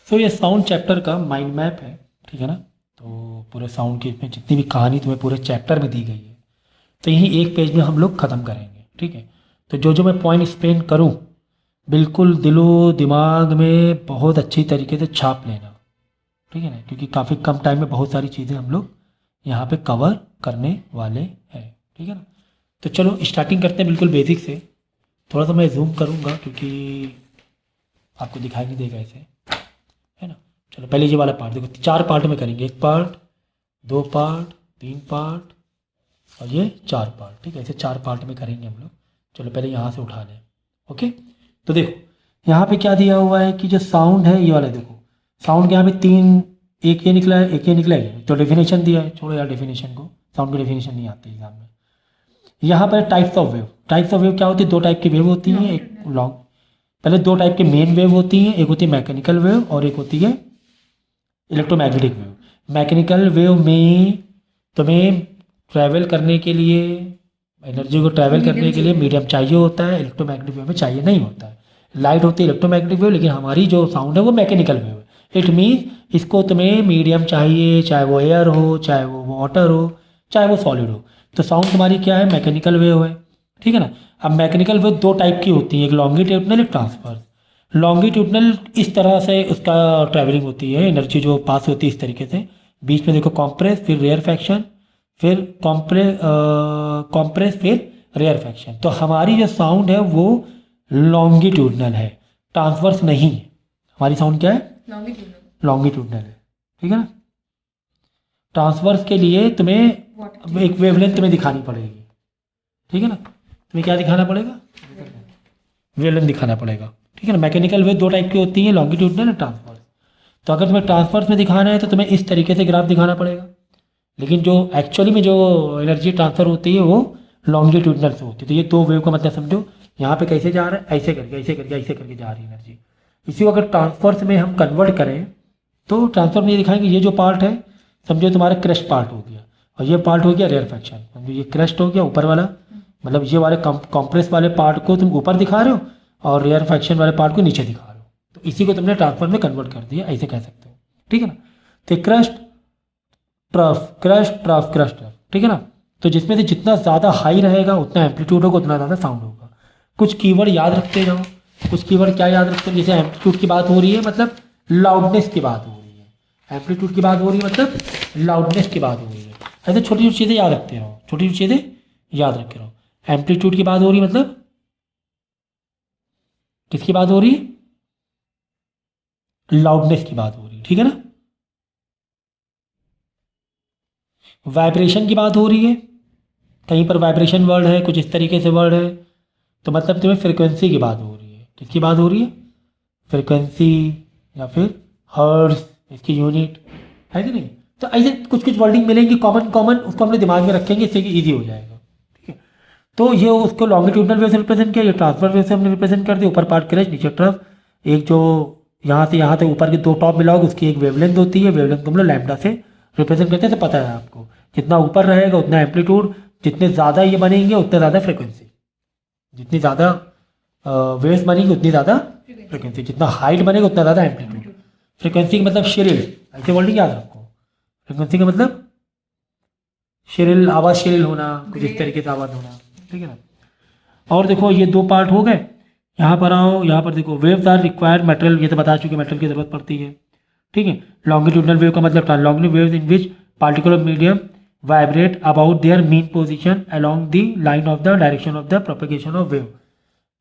सो ये sound chapter का mind map है, ठीक है ना। तो पूरे साउंड की इसमें जितनी भी कहानी तुम्हें पूरे चैप्टर में दी गई है, तो यही एक पेज में हम लोग ख़त्म करेंगे, ठीक है। तो जो जो मैं पॉइंट एक्सप्लेन करूँ, बिल्कुल दिलो दिमाग में बहुत अच्छी तरीके से छाप लेना, ठीक है ना, क्योंकि काफ़ी कम टाइम में बहुत सारी चीज़ें हम लोग यहाँ पे कवर करने वाले हैं, ठीक है ना। तो चलो स्टार्टिंग करते हैं बिल्कुल बेसिक से। थोड़ा सा मैं जूम करूँगा क्योंकि आपको दिखाई नहीं देगा ऐसे, है ना। चलो पहले ये वाला पार्ट देखो, 4 पार्ट में करेंगे, 1 पार्ट, 2 पार्ट, 3 पार्ट और ये 4 पार्ट, ठीक है। ऐसे 4 पार्ट में करेंगे हम लोग। चलो पहले यहाँ से उठा लें, ओके। तो देखो यहाँ पे क्या दिया हुआ है कि जो साउंड है ये वाला, देखो साउंड के यहाँ पे 3, एक ये निकला है, एक ये निकला है। तो डेफिनेशन दिया है, छोड़ो यार डेफिनेशन को, साउंड की डेफिनेशन नहीं आती एग्जाम में। यहाँ पर types of wave, types of wave क्या होती है, 2 टाइप की वेव होती हैं। एक लॉन्ग, पहले 2 टाइप के मेन वेव होती हैं, एक होती है मैकेनिकल वेव और एक होती है इलेक्ट्रोमैग्नेटिक वेव। मैकेनिकल वेव में तुम्हें ट्रैवल करने के लिए, एनर्जी को ट्रैवल करने के लिए मीडियम चाहिए होता है, इलेक्ट्रोमैग्नेटिक वेव में चाहिए नहीं होता है। लाइट होती है इलेक्ट्रोमैग्नेटिक वेव, लेकिन हमारी जो साउंड है वो मैकेनिकल वेव है। इट मीन्स इसको तुम्हें मीडियम चाहिए, चाहे वो एयर हो, चाहे वो वाटर हो, चाहे वो सॉलिड हो। तो साउंड तुम्हारी क्या है, मैकेनिकल वेव है, ठीक है ना। अब मैकेनिकल वेव 2 टाइप की होती है, एक लॉन्गिट्यूडनल, एक ट्रांसवर्स। लॉन्गिट्यूडनल इस तरह से उसका ट्रैवलिंग होती है, एनर्जी जो पास होती है इस तरीके से, बीच में देखो कॉम्प्रेस, फिर रेयरफैक्शन, फिर कॉम्प्रेस, फिर रेयरफैक्शन। तो हमारी जो साउंड है वो लॉन्गिट्यूडनल है, ट्रांसवर्स नहीं है। हमारी साउंड क्या है, लॉन्गिट्यूडनल है, ठीक है ना। ट्रांसवर्स के लिए तुम्हें एक वेवलेंथ तुम्हें दिखानी पड़ेगी, ठीक है ना। तुम्हें क्या दिखाना पड़ेगा, वेवलेंथ दिखाना पड़ेगा, ठीक है ना। मैकेनिकल वेव 2 टाइप की होती है, लॉन्गिट्यूडनल और ट्रांसवर्स। तो अगर तुम्हें ट्रांसवर्स में दिखाना है तो तुम्हें इस तरीके से ग्राफ दिखाना पड़ेगा, लेकिन जो एक्चुअली में जो एनर्जी ट्रांसफर होती है वो लॉन्गिट्यूडनल से होती है। तो ये 2 वेव का मतलब समझो, यहाँ पे कैसे जा रहा है, ऐसे करके ऐसे करके ऐसे करके जा रही है एनर्जी। इसी को अगर ट्रांसफर्स में हम कन्वर्ट करें तो ट्रांसफर में ये दिखाएंगे, ये जो पार्ट है समझो तुम्हारा क्रस्ट पार्ट हो गया और ये पार्ट हो गया रेयरफैक्शन। समझो ये क्रस्ट हो गया ऊपर वाला, मतलब ये वाले कॉम्प्रेस वाले पार्ट को तुम ऊपर दिखा रहे हो और रेयरफैक्शन वाले पार्ट को नीचे दिखा रहे हो। तो इसी को तुमने ट्रांसफर में कन्वर्ट कर दिया, ऐसे कह सकते हो, ठीक है ना। तो crust trough, crust trough, crust trough, ठीक है ना। तो जिसमें से जितना ज़्यादा हाई रहेगा उतना एम्पलीट्यूड होगा, उतना ज़्यादा साउंड होगा। कुछ कीवर्ड याद रखते जाओ। कुछ कीवर्ड क्या याद रखते हो, जैसे एम्पलीट्यूड की बात हो रही है मतलब लाउडनेस की बात हो रही है, एम्पलीट्यूड की बात हो रही है मतलब लाउडनेस की बात हो रही है। ऐसे छोटी छोटी चीज़ें याद रखते रहो, छोटी छोटी चीज़ें याद रखे रहो। एम्पलीट्यूड की बात हो रही है मतलब किसकी बात हो रही है, लाउडनेस की बात हो रही है, ठीक है ना। वाइब्रेशन की बात हो रही है, कहीं पर वाइब्रेशन वर्ड है, कुछ इस तरीके से वर्ड है, तो मतलब तुम्हें फ्रिक्वेंसी की बात हो रही है। किसकी बात हो रही है, फ्रिक्वेंसी या फिर हर्ट्ज, इसकी यूनिट है कि नहीं। तो ऐसे कुछ कुछ वर्डिंग मिलेंगी कॉमन कॉमन, उसको हमने दिमाग में रखेंगे, इससे कि ईजी हो जाएगा, ठीक है। तो ये उसको लॉन्गिट्यूडनल वेव से रिप्रेजेंट किया, ये ट्रांसफर वेव से हमने रिप्रेजेंट कर दिया। ऊपर पार्ट क्रस्ट, नीचे ट्रफ, एक जो यहाँ से यहाँ तक ऊपर के 2 टॉप मिलाओगे उसकी एक वेवलेंथ होती है, वेवलेंथ को हम लोग लैम्डा से रिप्रेजेंट करते हैं। तो पता है आपको, जितना ऊपर रहेगा उतना एम्पलीट्यूड, जितने ज़्यादा ये बनेंगे उतना ज़्यादा फ्रिक्वेंसी, जितनी ज़्यादा वेव्स बनेगी उतनी ज़्यादा फ्रिक्वेंसी, जितना हाइट बनेगा उतना ज़्यादा एम्पलीट्यूड। फ्रिक्वेंसी का मतलब शिरिल, ऐसे वर्डिंग याद रखो। फ्रिक्वेंसी का मतलब शिरिल, आवाज़ शिरिल होना, कुछ इस तरीके से आवाज़ होना, ठीक है ना। और देखो ये 2 पार्ट हो गए। यहाँ पर आओ, यहाँ पर देखो वेव्स आर रिक्वायर्ड मटेरियल, ये तो बता चुके मेटल की जरूरत पड़ती है, ठीक है। लॉन्गिट्यूडनल वेव का मतलब longitudinal waves in which particular medium vibrate about their mean position along the line of the direction of the propagation of wave.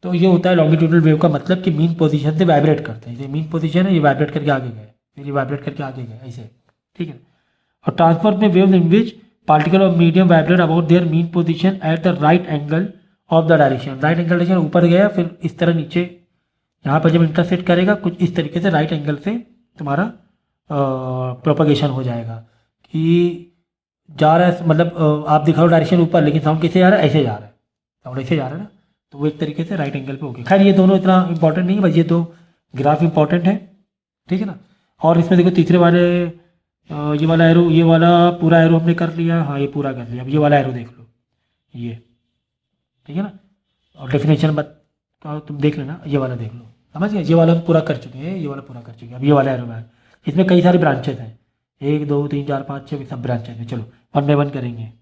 तो ये होता है लॉन्गिट्यूडनल वेव का मतलब कि मीन पोजीशन से वाइब्रेट करते हैं। ये मीन पोजीशन है, ये वाइब्रेट करके आगे गए, फिर ये वाइब्रेट करके आगे गए, ऐसे, ठीक है। और ट्रांसफर में waves in which particle of medium vibrate about their mean position at the right angle of the direction. Right angle direction ऊपर गया, फिर इस तरह नीचे, यहाँ पर जब इंटरसेक्ट करेगा कुछ इस तरीके से राइट एंगल से तुम्हारा प्रोपगेशन हो जाएगा कि जा रहा है, मतलब आप दिखाओ डायरेक्शन ऊपर, लेकिन साउंड कैसे जा रहा है, ऐसे जा रहा है, साउंड ऐसे जा रहा है ना। तो वो एक तरीके से राइट एंगल पे हो गया। खैर ये दोनों इतना इंपॉर्टेंट नहीं है, बस ये 2 ग्राफ इंपॉर्टेंट है, ठीक है ना। और इसमें देखो तीसरे वाले ये वाला एरो, ये वाला पूरा एरो हमने कर लिया, हाँ ये पूरा कर लिया। अब ये वाला एरो देख लो, ये, ठीक है ना। और डेफिनेशन तुम देख लेना, ये वाला देख लो, समझ गए, ये वाला हम पूरा कर चुके हैं, ये वाला पूरा कर चुके हैं। अब ये वाला एरो है, इसमें कई सारे ब्रांचेस हैं, 1 2 3 4 5 6 सब ब्रांचेस हैं। चलो वन बाय वन करेंगे,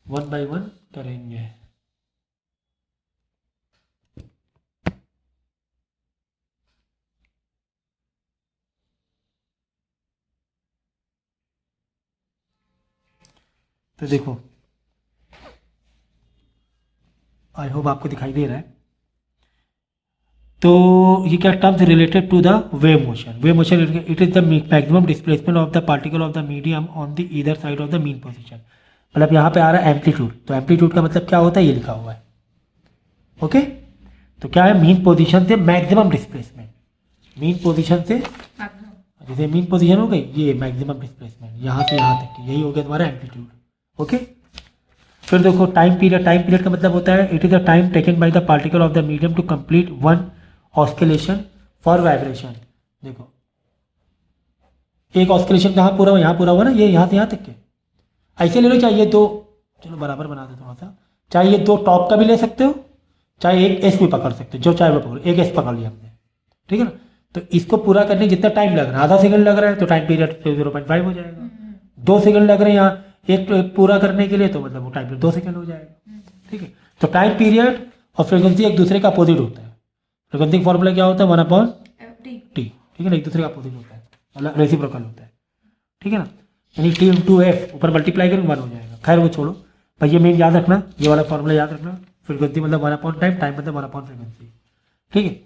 वन बाय वन करेंगे। तो देखो, आई होप आपको दिखाई दे रहा है। तो ये क्या terms related to the wave motion. Wave motion it is the maximum displacement of the particle of the medium on the either side of the mean position. मतलब यहाँ पे आ रहा है एम्पलीट्यूड, तो एम्पलीट्यूड का मतलब क्या होता है, ये लिखा हुआ है। ओके, तो क्या है, मीन पोजीशन से मैक्सिमम डिस्प्लेसमेंट, मीन पोजीशन से, जैसे मीन पोजीशन हो गई, ये मैक्सिमम डिस्प्लेसमेंट यहाँ से यहाँ तक की, यही हो गया तुम्हारा एम्पलीट्यूड। ओके, फिर देखो टाइम पीरियड। टाइम पीरियड का मतलब होता है it is the time taken by the particle of the medium to complete one oscillation for vibration. देखो एक ऑस्किलेशन कहाँ पूरा हुआ, यहाँ पूरा हुआ ना, ये यहाँ से यहाँ तक के, ऐसे ले लो। चाहिए दो, चलो बराबर बना दो थोड़ा सा, चाहे दो टॉप का भी ले सकते हो, चाहे एक एस भी पकड़ सकते हो, जो चाहे वो पकड़ो। एक एस पकड़ लिया हमने, ठीक है ना। तो इसको पूरा करने जितना टाइम लग रहा है, आधा सेकंड लग रहा है, तो टाइम पीरियड 0.5 हो जाएगा। 2 सेकंड लग रहे हैं यहाँ एक पूरा करने के लिए, तो मतलब वो टाइम पीरियड 2 सेकंड हो जाएगा। ठीक है, तो टाइम पीरियड और फ्रीक्वेंसी एक दूसरे का अपोजिट होता है। फ्रीक्वेंसी का फॉर्मूला क्या होता है, 1/T, ठीक है ना, एक दूसरे का अपोजिट होता है, मतलब रेसिप्रोकल होता है। ठीक है ना, यानी T इंटू एफ ऊपर मल्टीप्लाई करेंगे 1 हो जाएगा। खैर वो छोड़ो भाई, ये मेन याद रखना, ये वाला फॉर्मूला याद रखना। फ्रीक्वेंसी मतलब 1/टाइम, टाइम मतलब 1/फ्रीक्वेंसी। ठीक है,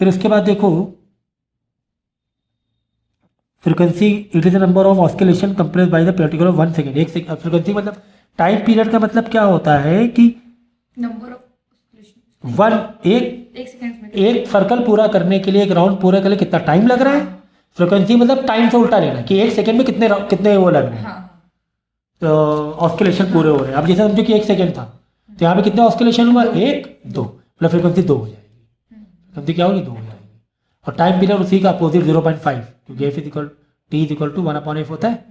फिर उसके बाद देखो frequency it is the number of oscillation compress bye the particle of 1 second. एक सेकंड फ्रीक्वेंसी मतलब टाइम पीरियड का मतलब क्या होता है कि नंबर ऑफ वन एक सेकंड में एक सर्कल पूरा करने के लिए, एक राउंड पूरा करने कितना टाइम लग रहा है। फ्रीक्वेंसी मतलब टाइम से उल्टा लेना कि एक सेकंड में कितने कितने वो लग रहे हैं, तो ऑस्किलेशन पूरे हो रहे हैं। अब जैसे समझो कि 1 सेकंड था, तो यहाँ पे कितने ऑस्किलेशन हुआ, 1 2, मतलब फ्रीक्वेंसी 2 हो जाएगी। फ्रीक्वेंसी क्या होगी, 2 हो जाएगी। और टाइम पीरियड उसी का अपोजिट 0.5, क्योंकि f equal t is equal to 1/f होता है।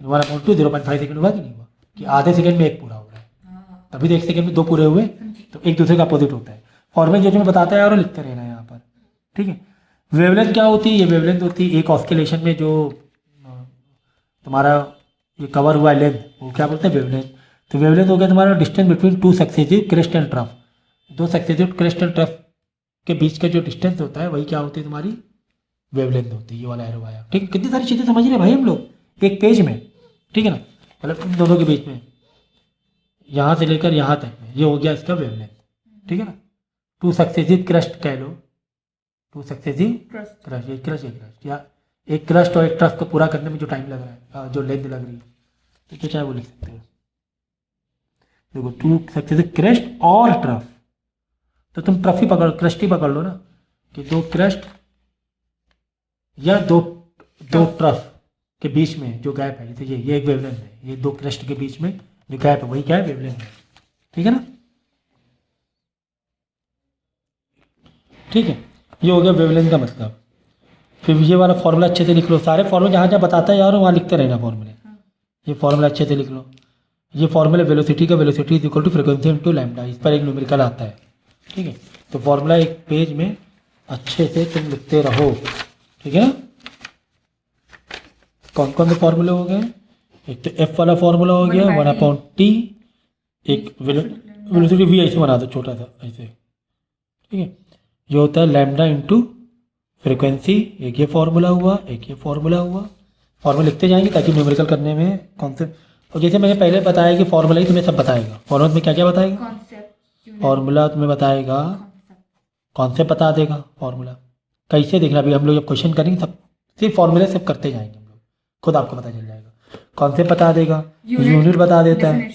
1/2 0.5 सेकंड हुआ कि नहीं हुआ, कि आधे सेकंड में एक पूरा हो रहा है, तभी तो 1 सेकंड में 2 पूरे हुए, तो एक दूसरे का अपोजिट होता है। फॉर्मूला जो मैं बताता है और लिखते रहना है यहाँ पर। ठीक है, वेवलेंथ क्या होती है, ये वेवलेंथ होती है एक ऑस्किलेशन में जो तुम्हारा ये कवर हुआ है लेंथ, वो क्या बोलते हैं, वेवलेंथ। तो वेवलेंथ हो गया तुम्हारा distance between 2 successive crest and trough. 2 successive crest and trough के बीच का जो डिस्टेंस होता है वही क्या होती है, तुम्हारी वेवलेंथ होती है। ये वाला एरो आया, ठीक है। कितनी सारी चीज़ें समझ रहे हैं भाई हम लोग एक पेज में, ठीक है ना, मतलब इन दोनों के बीच में, यहाँ से लेकर यहाँ तक में, ये हो गया इसका वेवलेंथ। ठीक है ना, 2 सक्सेसिव क्रस्ट कह लो, 2 सक्सेसिव क्रस्ट, एक क्रस्ट या एक क्रस्ट और एक ट्रफ को पूरा करने में जो टाइम लग रहा है, जो लेंथ लग रही है, तो चाहे वो लिख सकते हो। देखो 2 सक्सेसिव क्रस्ट और ट्रफ, तो तुम ट्रफ ही पकड़, क्रस्ट ही पकड़ लो ना, कि 2 क्रस्ट या दो ट्रफ के बीच में जो गैप है, जैसे ये एक वेवलेंथ है, ये 2 क्रस्ट के बीच में जो गैप है वही क्या है, वेवलेंथ है। ठीक है ना, ठीक है, ये हो गया वेवलेंथ का मतलब। फिर ये वाला फॉर्मूला अच्छे से लिख लो, सारे फॉर्मूले जहाँ जहाँ बताता है यार वहाँ लिखते रहना फॉर्मूले। ये फॉर्मूला अच्छे से लिख लो, ये फॉर्मूला वेलोसिटी का, velocity is equal to frequency into lambda, इस पर एक न्यूमेरिकल आता है। ठीक है, तो फॉर्मूला एक पेज में अच्छे से तुम लिखते रहो। ठीक है ना, कौन कौन से फॉर्मूले हो गए, एक तो एफ वाला फॉर्मूला हो गया 1/T, एक वेलोसिटी वी ऐसे बना दो छोटा सा ऐसे। ठीक है, ये होता है लैम्डा इंटू फ्रीक्वेंसी, एक ये फॉर्मूला हुआ, एक ये फॉर्मूला हुआ। फॉर्मूला लिखते जाएंगे ताकि न्यूमेरिकल करने में कॉन्सेप्ट, और जैसे मैंने पहले बताया कि फॉर्मूला ही तुम्हें सब बताएगा। फॉर्मूला में क्या क्या बताएगा, फॉर्मूला तुम्हें बताएगा, कॉन्सेप्ट बता देगा। फॉर्मूला कैसे देखना, अभी हम लोग जब क्वेश्चन करेंगे सब सिर्फ फॉर्मूले सब करते जाएंगे हम लोग, खुद आपको पता चल जाएगा। कॉन्सेप्ट बता देगा, यूनिट बता देता है,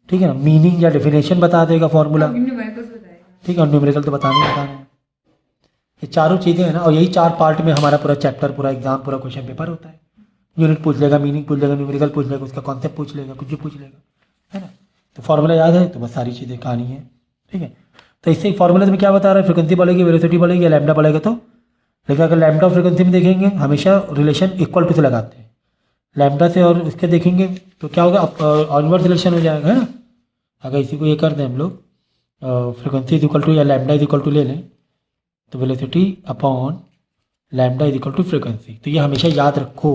ठीक है ना, मीनिंग या डेफिनेशन बता देगा फॉर्मूला। ठीक है, और न्यूमेरिकल तो बताने रहे हैं। ये चारों चीज़ें हैं ना, और यही 4 पार्ट में हमारा पूरा चैप्टर, पूरा एग्जाम, पूरा क्वेश्चन पेपर होता है। यूनिट पूछ लेगा, मीनिंग पूछ लेगा, न्यूमेरिकल पूछ लेगा, उसका कॉन्सेप्ट पूछ लेगा, कुछ भी पूछ लेगा, है ना। तो फॉर्मूला याद है तो बस सारी चीज़ें कहानी है। ठीक है, तो इससे फॉर्मूले में क्या बता रहा है, फ्रीक्वेंसी बढ़ेगी, वेलोसिटी बढ़ेगी या लैम्डा बढ़ेगा। तो लेकिन अगर लैम्डा और फ्रीक्वेंसी में देखेंगे हमेशा रिलेशन इक्वल टू से लगाते हैं, लैम्डा से और इसके देखेंगे तो क्या होगा, ऑनवर्ड रिलेशन हो जाएगा, है ना। अगर इसी को ये कर दें हम लोग, फ्रीक्वेंसी इज इक्वल टू या लैम्डा इज इक्वल टू ले लें, तो velocity upon lambda is equal to frequency. तो ये हमेशा याद रखो,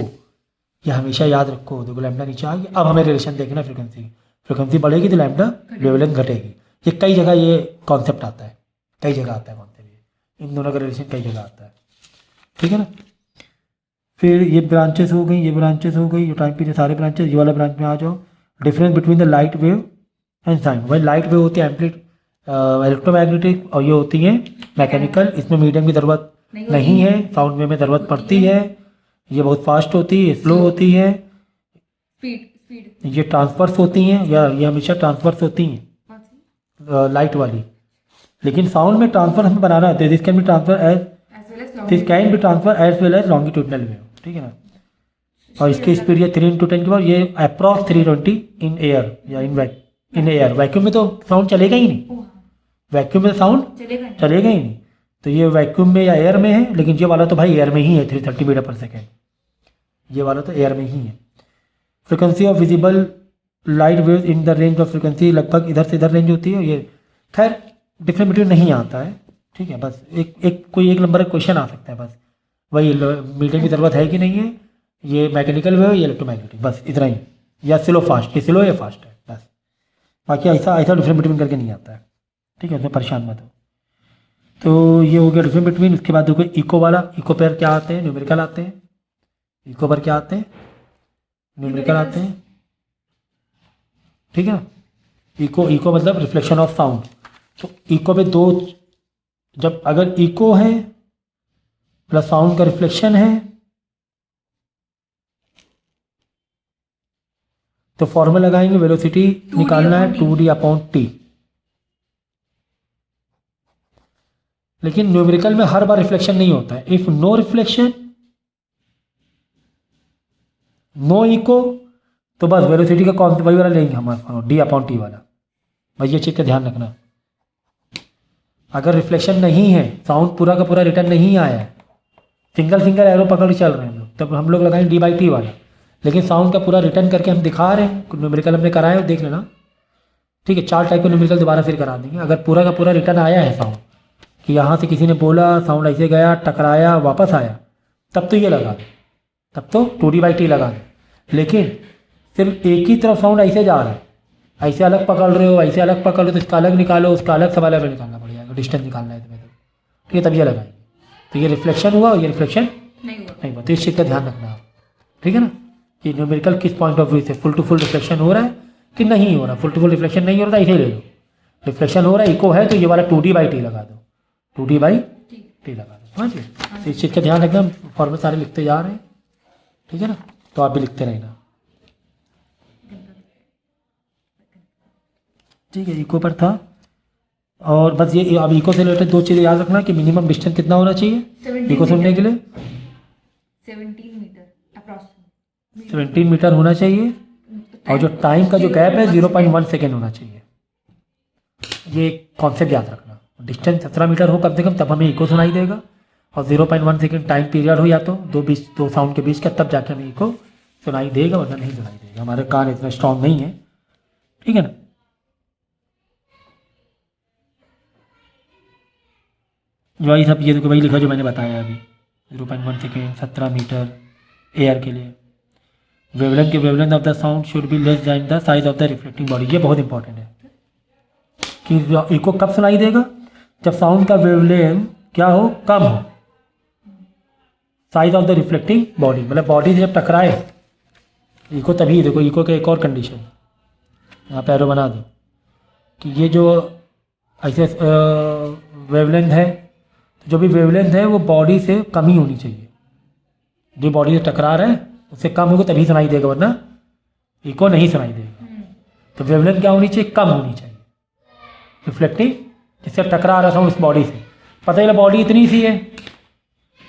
ये हमेशा याद रखो। देखो लैम्डा नीचे आ गया। अब हमें रिलेशन देखना फ्रिक्वेंसी बढ़ेगी तो लैम्डा वेवलेंथ घटेगी। ये कई जगह ये कॉन्सेप्ट आता है, कई जगह आता है कॉन्सेप्ट, इन दोनों का रिलेशन कई जगह आता है, ठीक है ना। फिर ये ब्रांचेस हो गई, ये ब्रांचेस हो गई, ये टाइम पीरियड सारे ब्रांचेस। ये वाला ब्रांच में आ जाओ, difference between the light wave and sign. भाई लाइट वेव होती है इलेक्ट्रोमैग्नेटिक और ये होती है मैकेनिकल। इसमें मीडियम की ज़रूरत नहीं है, साउंड वेव में ज़रूरत पड़ती है। ये बहुत फास्ट होती है, स्लो होती है, ये ट्रांसफर्स होती हैं, या ये हमेशा ट्रांसफर्स होती हैं लाइट वाली। लेकिन साउंड में ट्रांसफर हमें बनाना होता है। This can be transfer as well as longitudinal wave, ठीक है ना। और इसकी स्पीड ये 3 × 10 की पावर, ये अप्रॉक्स 320 इन एयर या इन एयर। वैक्यूम में तो साउंड चलेगा ही नहीं, वैक्यूम में साउंड चलेगा ही नहीं। तो ये वैक्यूम में या एयर में है, लेकिन ये वाला तो भाई एयर में ही है, 330 मीटर पर सेकेंड। ये वाला तो एयर में ही है। Frequency of visible light waves in the range of frequency, लगभग इधर से इधर रेंज होती है। ये खैर डिफरेंट बिटवीन नहीं आता है, ठीक है। बस कोई एक नंबर का क्वेश्चन आ सकता है, बस वही मीडियम की ज़रूरत है कि नहीं है, ये मैकेनिकल वेव या इलेक्ट्रोमैग्नेटिक, बस इतना ही। या स्लो फास्ट, ये स्लो या फास्ट है, बस। बाकी ऐसा डिफरेंट बिटवीन करके नहीं आता है, ठीक है, उसमें परेशान मत हो। तो ये हो गया डिफरेंट बिटवीन। उसके बाद देखो इको वाला, इको पर क्या आते हैं, न्यूमेरिकल आते हैं। इको पर क्या आते हैं, न्यूमेरिकल आते हैं, ठीक है। इको मतलब रिफ्लेक्शन ऑफ साउंड। तो इको में दो, जब अगर इको है प्लस साउंड का रिफ्लेक्शन है तो फॉर्मूला लगाएंगे, वेलोसिटी निकालना है 2d/t। लेकिन न्यूमेरिकल में हर बार रिफ्लेक्शन नहीं होता है। If no reflection no echo, तो बस वेलोसिटी का कौन वही वाला लेंगे हमारा d/t वाला। भाई ये चीज़ का ध्यान रखना। अगर रिफ्लेक्शन नहीं है, साउंड पूरा का पूरा रिटर्न नहीं आया है, सिंगल एरो पकड़ के चल रहे हैं हम लोग, तब हम लोग लगाएंगे d/t वाला। लेकिन साउंड का पूरा रिटर्न करके हम दिखा रहे हैं, न्यूमेरिकल हमने कराया है, देख लेना, ठीक है। 4 टाइप के न्यूमेरिकल दोबारा फिर करा देंगे। अगर पूरा का पूरा रिटर्न आया है साउंड, कि यहाँ से किसी ने बोला, साउंड ऐसे गया, टकराया, वापस आया, तब तो ये लगा दे, तब तो 2d/t लगा दे। लेकिन सिर्फ एक ही तरफ साउंड ऐसे जा रहा है, ऐसे अलग पकड़ रहे हो, ऐसे अलग पकड़ रहे हो, तो इसका अलग निकालो, उसका अलग सब अलग निकालना पड़ेगा, डिस्टेंस निकालना है तुम्हें, तो ठीक है, तब ये लगाएंगे। तो ये रिफ्लेक्शन हुआ और ये रिफ्लेक्शन नहीं हुआ। तो इस चीज़ का ध्यान रखना आप, ठीक है ना, कि न्यूमेरिकल किस पॉइंट ऑफ व्यू से फुल टू फुल रिफ्लेक्शन हो रहा है कि नहीं हो रहा। फुल टू फुल रिफ्लेक्शन नहीं हो रहा, ऐसे ले लो। रिफ्लेक्शन हो रहा है, इको है, तो ये वाला 2d/t लगा दो, 2d/t लगा दो, समझिए। तो इस चीज़ का ध्यान रखना। फॉर्मूले सारे लिखते जा रहे हैं, ठीक है ना, तो आप भी लिखते रहना, ठीक है। इको पर था। और बस ये अब इको से रिलेटेड 2 चीज़ें याद रखना कि मिनिमम डिस्टेंस कितना होना चाहिए इको सुनने के लिए, 17 मीटर होना चाहिए। और जो टाइम का जो गैप है 0.1 सेकेंड होना चाहिए। ये कॉन्सेप्ट याद रखना। डिस्टेंस 17 मीटर हो कम से कम, तब हमें इको सुनाई देगा। और 0.1 सेकेंड टाइम पीरियड हो, या तो दो साउंड के बीच का, तब जाके हमें इको सुनाई देगा, वरना नहीं सुनाई देगा। हमारे कान इतना स्ट्रॉन्ग नहीं है, ठीक है ना। वही सब, ये तो वही लिखा जो मैंने बताया अभी, 0.1 सेकेंड, 17 मीटर एयर के लिए। Wavelength of the sound should be less than the size of the reflecting body. ये बहुत इंपॉर्टेंट है कि इको कब सुनाई देगा, जब साउंड का वेवलेंथ क्या हो, कम हो, size of the reflecting body, मतलब बॉडी से जब टकराए इको, तभी। देखो इको का एक और कंडीशन यहाँ पे एरो बना दो कि ये जो ऐसे वेवलेंथ है, जो भी वेवलेंथ है वो बॉडी से कम ही होनी चाहिए। जो बॉडी से टकरा रहा है उससे कम होगा तभी सुनाई देगा, वरना इको नहीं सुनाई देगा। तो वेवलेंथ क्या होनी चाहिए, कम होनी चाहिए रिफ्लेक्टिंग, जिससे टकरा रहा था उस बॉडी से। पता चला बॉडी इतनी सी है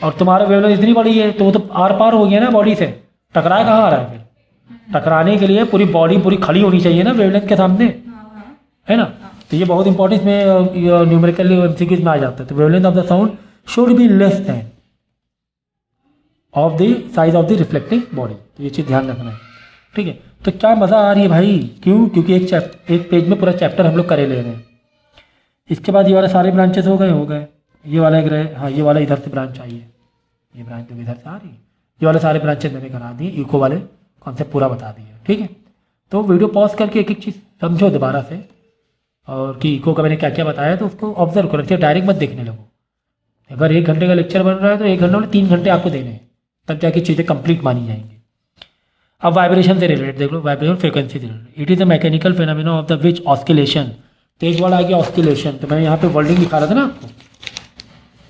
और तुम्हारा वेवलेंथ इतनी बड़ी है, तो वो तो आर पार हो गया ना बॉडी से, टकराया कहाँ आ रहा है फिर। टकराने के लिए पूरी बॉडी पूरी खड़ी होनी चाहिए ना वेवलेंथ के सामने, है ना। तो ये बहुत इंपॉर्टेंट में न्यूमेरिकल एमसीक्यूज में आ जाता है। तो wavelength of the sound should be less than of the size of the reflecting body. तो ये चीज़ ध्यान रखना है, ठीक है। तो क्या मज़ा आ रही है भाई, क्यों? क्योंकि एक पेज में पूरा चैप्टर हम लोग करे ले रहे हैं। इसके बाद ये वाले सारे ब्रांचेस हो गए। ये वाला एक रहे, हाँ ये वाला इधर से ब्रांच चाहिए, ये ब्रांच तो इधर से आ रही है। ये वाले सारे ब्रांचेज मैंने करा दिए, इको वाले कॉन्सेप्ट पूरा बता दिया, ठीक है। तो वीडियो पॉज करके एक एक चीज़ समझो दोबारा से, और कि इको का मैंने क्या क्या बताया तो उसको ऑब्जर्व करो, फिर डायरेक्ट मत देखने लगो। अगर 1 घंटे का लेक्चर बन रहा है तो 1 घंटे में 3 घंटे आपको देने हैं, तब जाके चीज़ें कंप्लीट मानी जाएंगी। अब वाइब्रेशन से रिलेटेड देख लो, वाइब्रेशन फ्रिक्वेंसी से related, it is a mechanical phenomena of the which oscillation, तो एक वर्ड आ गया ऑस्किलेशन, तो मैं यहाँ पे वर्डिंग दिखा रहा था ना आपको,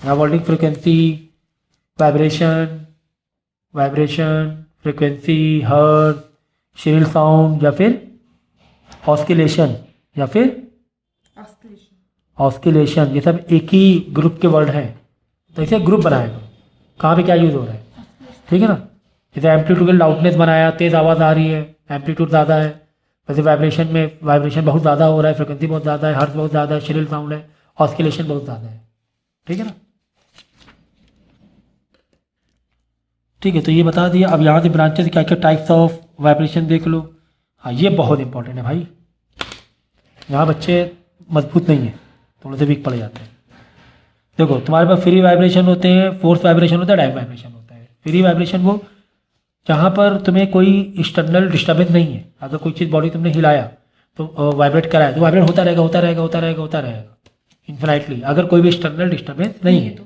यहाँ wording frequency, vibration, vibration frequency, hertz, shrill sound, या फिर ऑस्किलेशन, या फिर ऑस्किलेशन, ये सब एक ही ग्रुप के वर्ड हैं, तो इसे ग्रुप बनाएगा कहाँ पे क्या यूज़ हो रहा है, ठीक है ना। जैसे एम्पलीट्यूड लाउडनेस बनाया, तेज़ आवाज़ आ रही है, एम्पलीट्यूड ज़्यादा है, वैसे वाइब्रेशन में वाइब्रेशन बहुत ज़्यादा हो रहा है, फ्रिक्वेंसी बहुत ज़्यादा है, हर्ट्ज बहुत ज़्यादा है, श्रिल साउंड है, ऑस्किलेशन बहुत ज़्यादा है, ठीक है ना। ठीक है, तो ये बता दिया। अब यहाँ से ब्रांचेस क्या क्या टाइप्स ऑफ वाइब्रेशन देख लो। हाँ ये बहुत इंपॉर्टेंट है भाई, यहाँ बच्चे मजबूत नहीं है, थोड़े से वीक पड़ जाते हैं। देखो तुम्हारे पास फ्री वाइब्रेशन होते हैं, फोर्स वाइब्रेशन होता है, डायरेक्ट वाइब्रेशन होता है। फ्री वाइब्रेशन वो जहाँ पर तुम्हें कोई एक्सटर्नल डिस्टर्बेंस नहीं है, अगर कोई चीज़ बॉडी तुमने हिलाया तो वाइब्रेट कराया तो वाइब्रेट होता रहेगा, होता रहेगा, होता रहेगा, होता रहेगा इन्फिनाइटली। अगर कोई भी एक्सटर्नल डिस्टर्बेंस नहीं है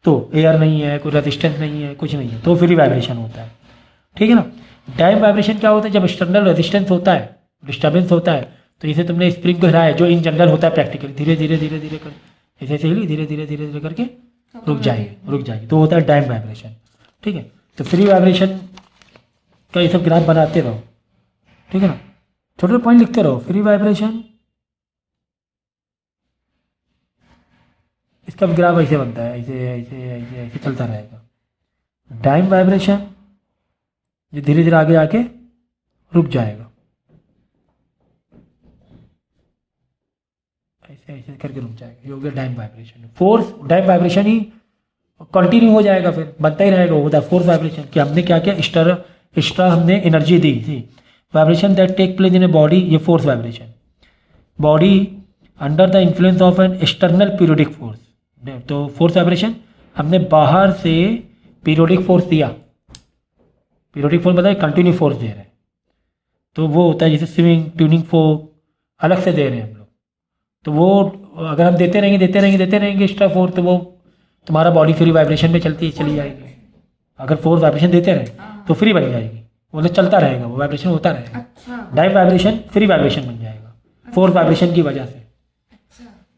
तो एयर नहीं है, कोई रेजिस्टेंस नहीं है, कुछ नहीं है, तो फ्री वाइब्रेशन होता है, ठीक है ना। डायरेक्ट वाइब्रेशन क्या होता है, जब एक्सटर्नल रेजिस्टेंस होता है, डिस्टर्बेंस होता है, तो इसे तुमने स्प्रिंग को हिलाया, जो इन जनरल होता है प्रैक्टिकली, धीरे धीरे धीरे धीरे कर ऐसे ऐसे हिली, धीरे धीरे धीरे धीरे करके रुक जाएगी, तो होता है डायरेक्ट वाइब्रेशन, ठीक है। तो फ्री वाइब्रेशन का ये सब ग्राफ बनाते रहो, ठीक है ना, छोटे पॉइंट लिखते रहो। फ्री वाइब्रेशन इसका ग्राफ ऐसे बनता है, ऐसे ऐसे ऐसे ऐसे चलता रहेगा। डायरेक्ट वाइब्रेशन ये धीरे धीरे आगे आके रुक जाएगा, ऐसे ऐसे करके रुक जाएगा, ये हो गया direct vibration. Force direct vibration ही कंटिन्यू हो जाएगा, फिर बनता ही रहेगा, होता है फोर्स वाइब्रेशन कि हमने क्या किया, एक्स्ट्रा हमने एनर्जी दी थी। Vibration that take place in a body, ये force vibration, body under the influence of an external periodic force. तो फोर्स वाइब्रेशन हमने बाहर से पीरियोडिक फोर्स दिया, पीरियोडिक फोर्स मतलब कंटिन्यू फोर्स दे रहे हैं, तो वो होता है जैसे स्विंग, ट्यूनिंग फोर्क अलग से दे रहे हैं हम लोग, तो वो अगर हम देते रहेंगे एक्स्ट्रा फोर्स, तो वो तुम्हारा बॉडी फ्री वाइब्रेशन में चली जाएगी। अगर फोर्स वाइब्रेशन देते रहे तो फ्री बन जाएगी, वो चलता रहेगा, वो वाइब्रेशन होता रहेगा। डायरेक्ट वाइब्रेशन फ्री वाइब्रेशन बन जाएगा फोर्स वाइब्रेशन की वजह से।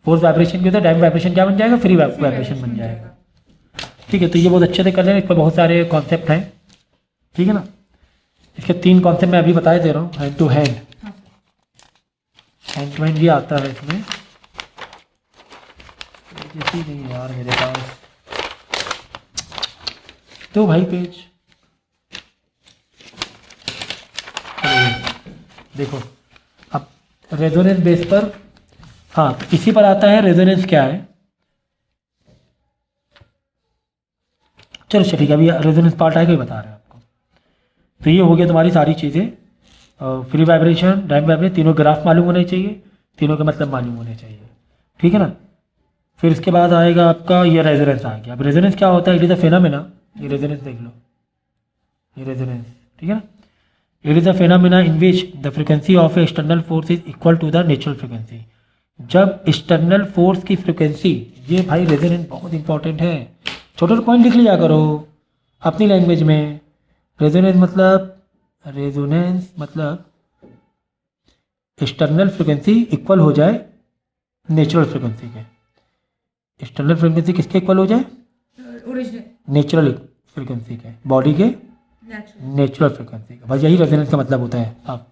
फोर्स वाइब्रेशन की होता है, डायरेक्ट वाइब्रेशन क्या बन जाएगा, फ्री वाइब्रेशन बन जाएगा, ठीक है। तो ये बहुत अच्छे से कर रहे हैं, इस पर बहुत सारे कॉन्सेप्ट हैं, ठीक है ना। इसके 3 कॉन्सेप्ट मैं अभी बताए दे रहा हूँ, hand to hand, hand to hand भी आता है इसमें, जैसे नहीं है यार मेरे पास, तो भाई पेज देखो। अब रेजोनेंस बेस पर, हाँ इसी पर आता है रेजोनेंस क्या है। चलो ठीक है, अभी रेजोनेंस पार्ट आएगा, बता रहे हैं आपको। तो ये हो गया तुम्हारी सारी चीज़ें, फ्री वाइब्रेशन, डायरेक्ट वाइब्रेशन, तीनों ग्राफ मालूम होने चाहिए, तीनों का मतलब मालूम होने चाहिए, ठीक है ना। फिर इसके बाद आएगा आपका ये रेजोनेंस आ गया। अब रेजोनेंस क्या होता है, इट इज़ अ फेनोमेना, ये रेजोनेंस देख लो, ये रेजोनेंस, ठीक है ना। It is a phenomena in which the frequency of a external force is equal to the natural frequency. जब एक्सटर्नल फोर्स की फ्रिक्वेंसी, ये भाई रेजोनेंस बहुत इंपॉर्टेंट है, छोटे पॉइंट लिख लिया करो अपनी लैंग्वेज में। रेजोनेंस मतलब एक्सटर्नल फ्रिक्वेंसी इक्वल हो जाए नेचुरल फ्रिक्वेंसी के। एक्सटर्नल फ्रिक्वेंसी किसके इक्वल हो जाए, नेचुरल फ्रिक्वेंसी के, बॉडी के नेचुरल फ्रिक्वेंसी का, बस यही रेजोनेंस का मतलब होता है। आप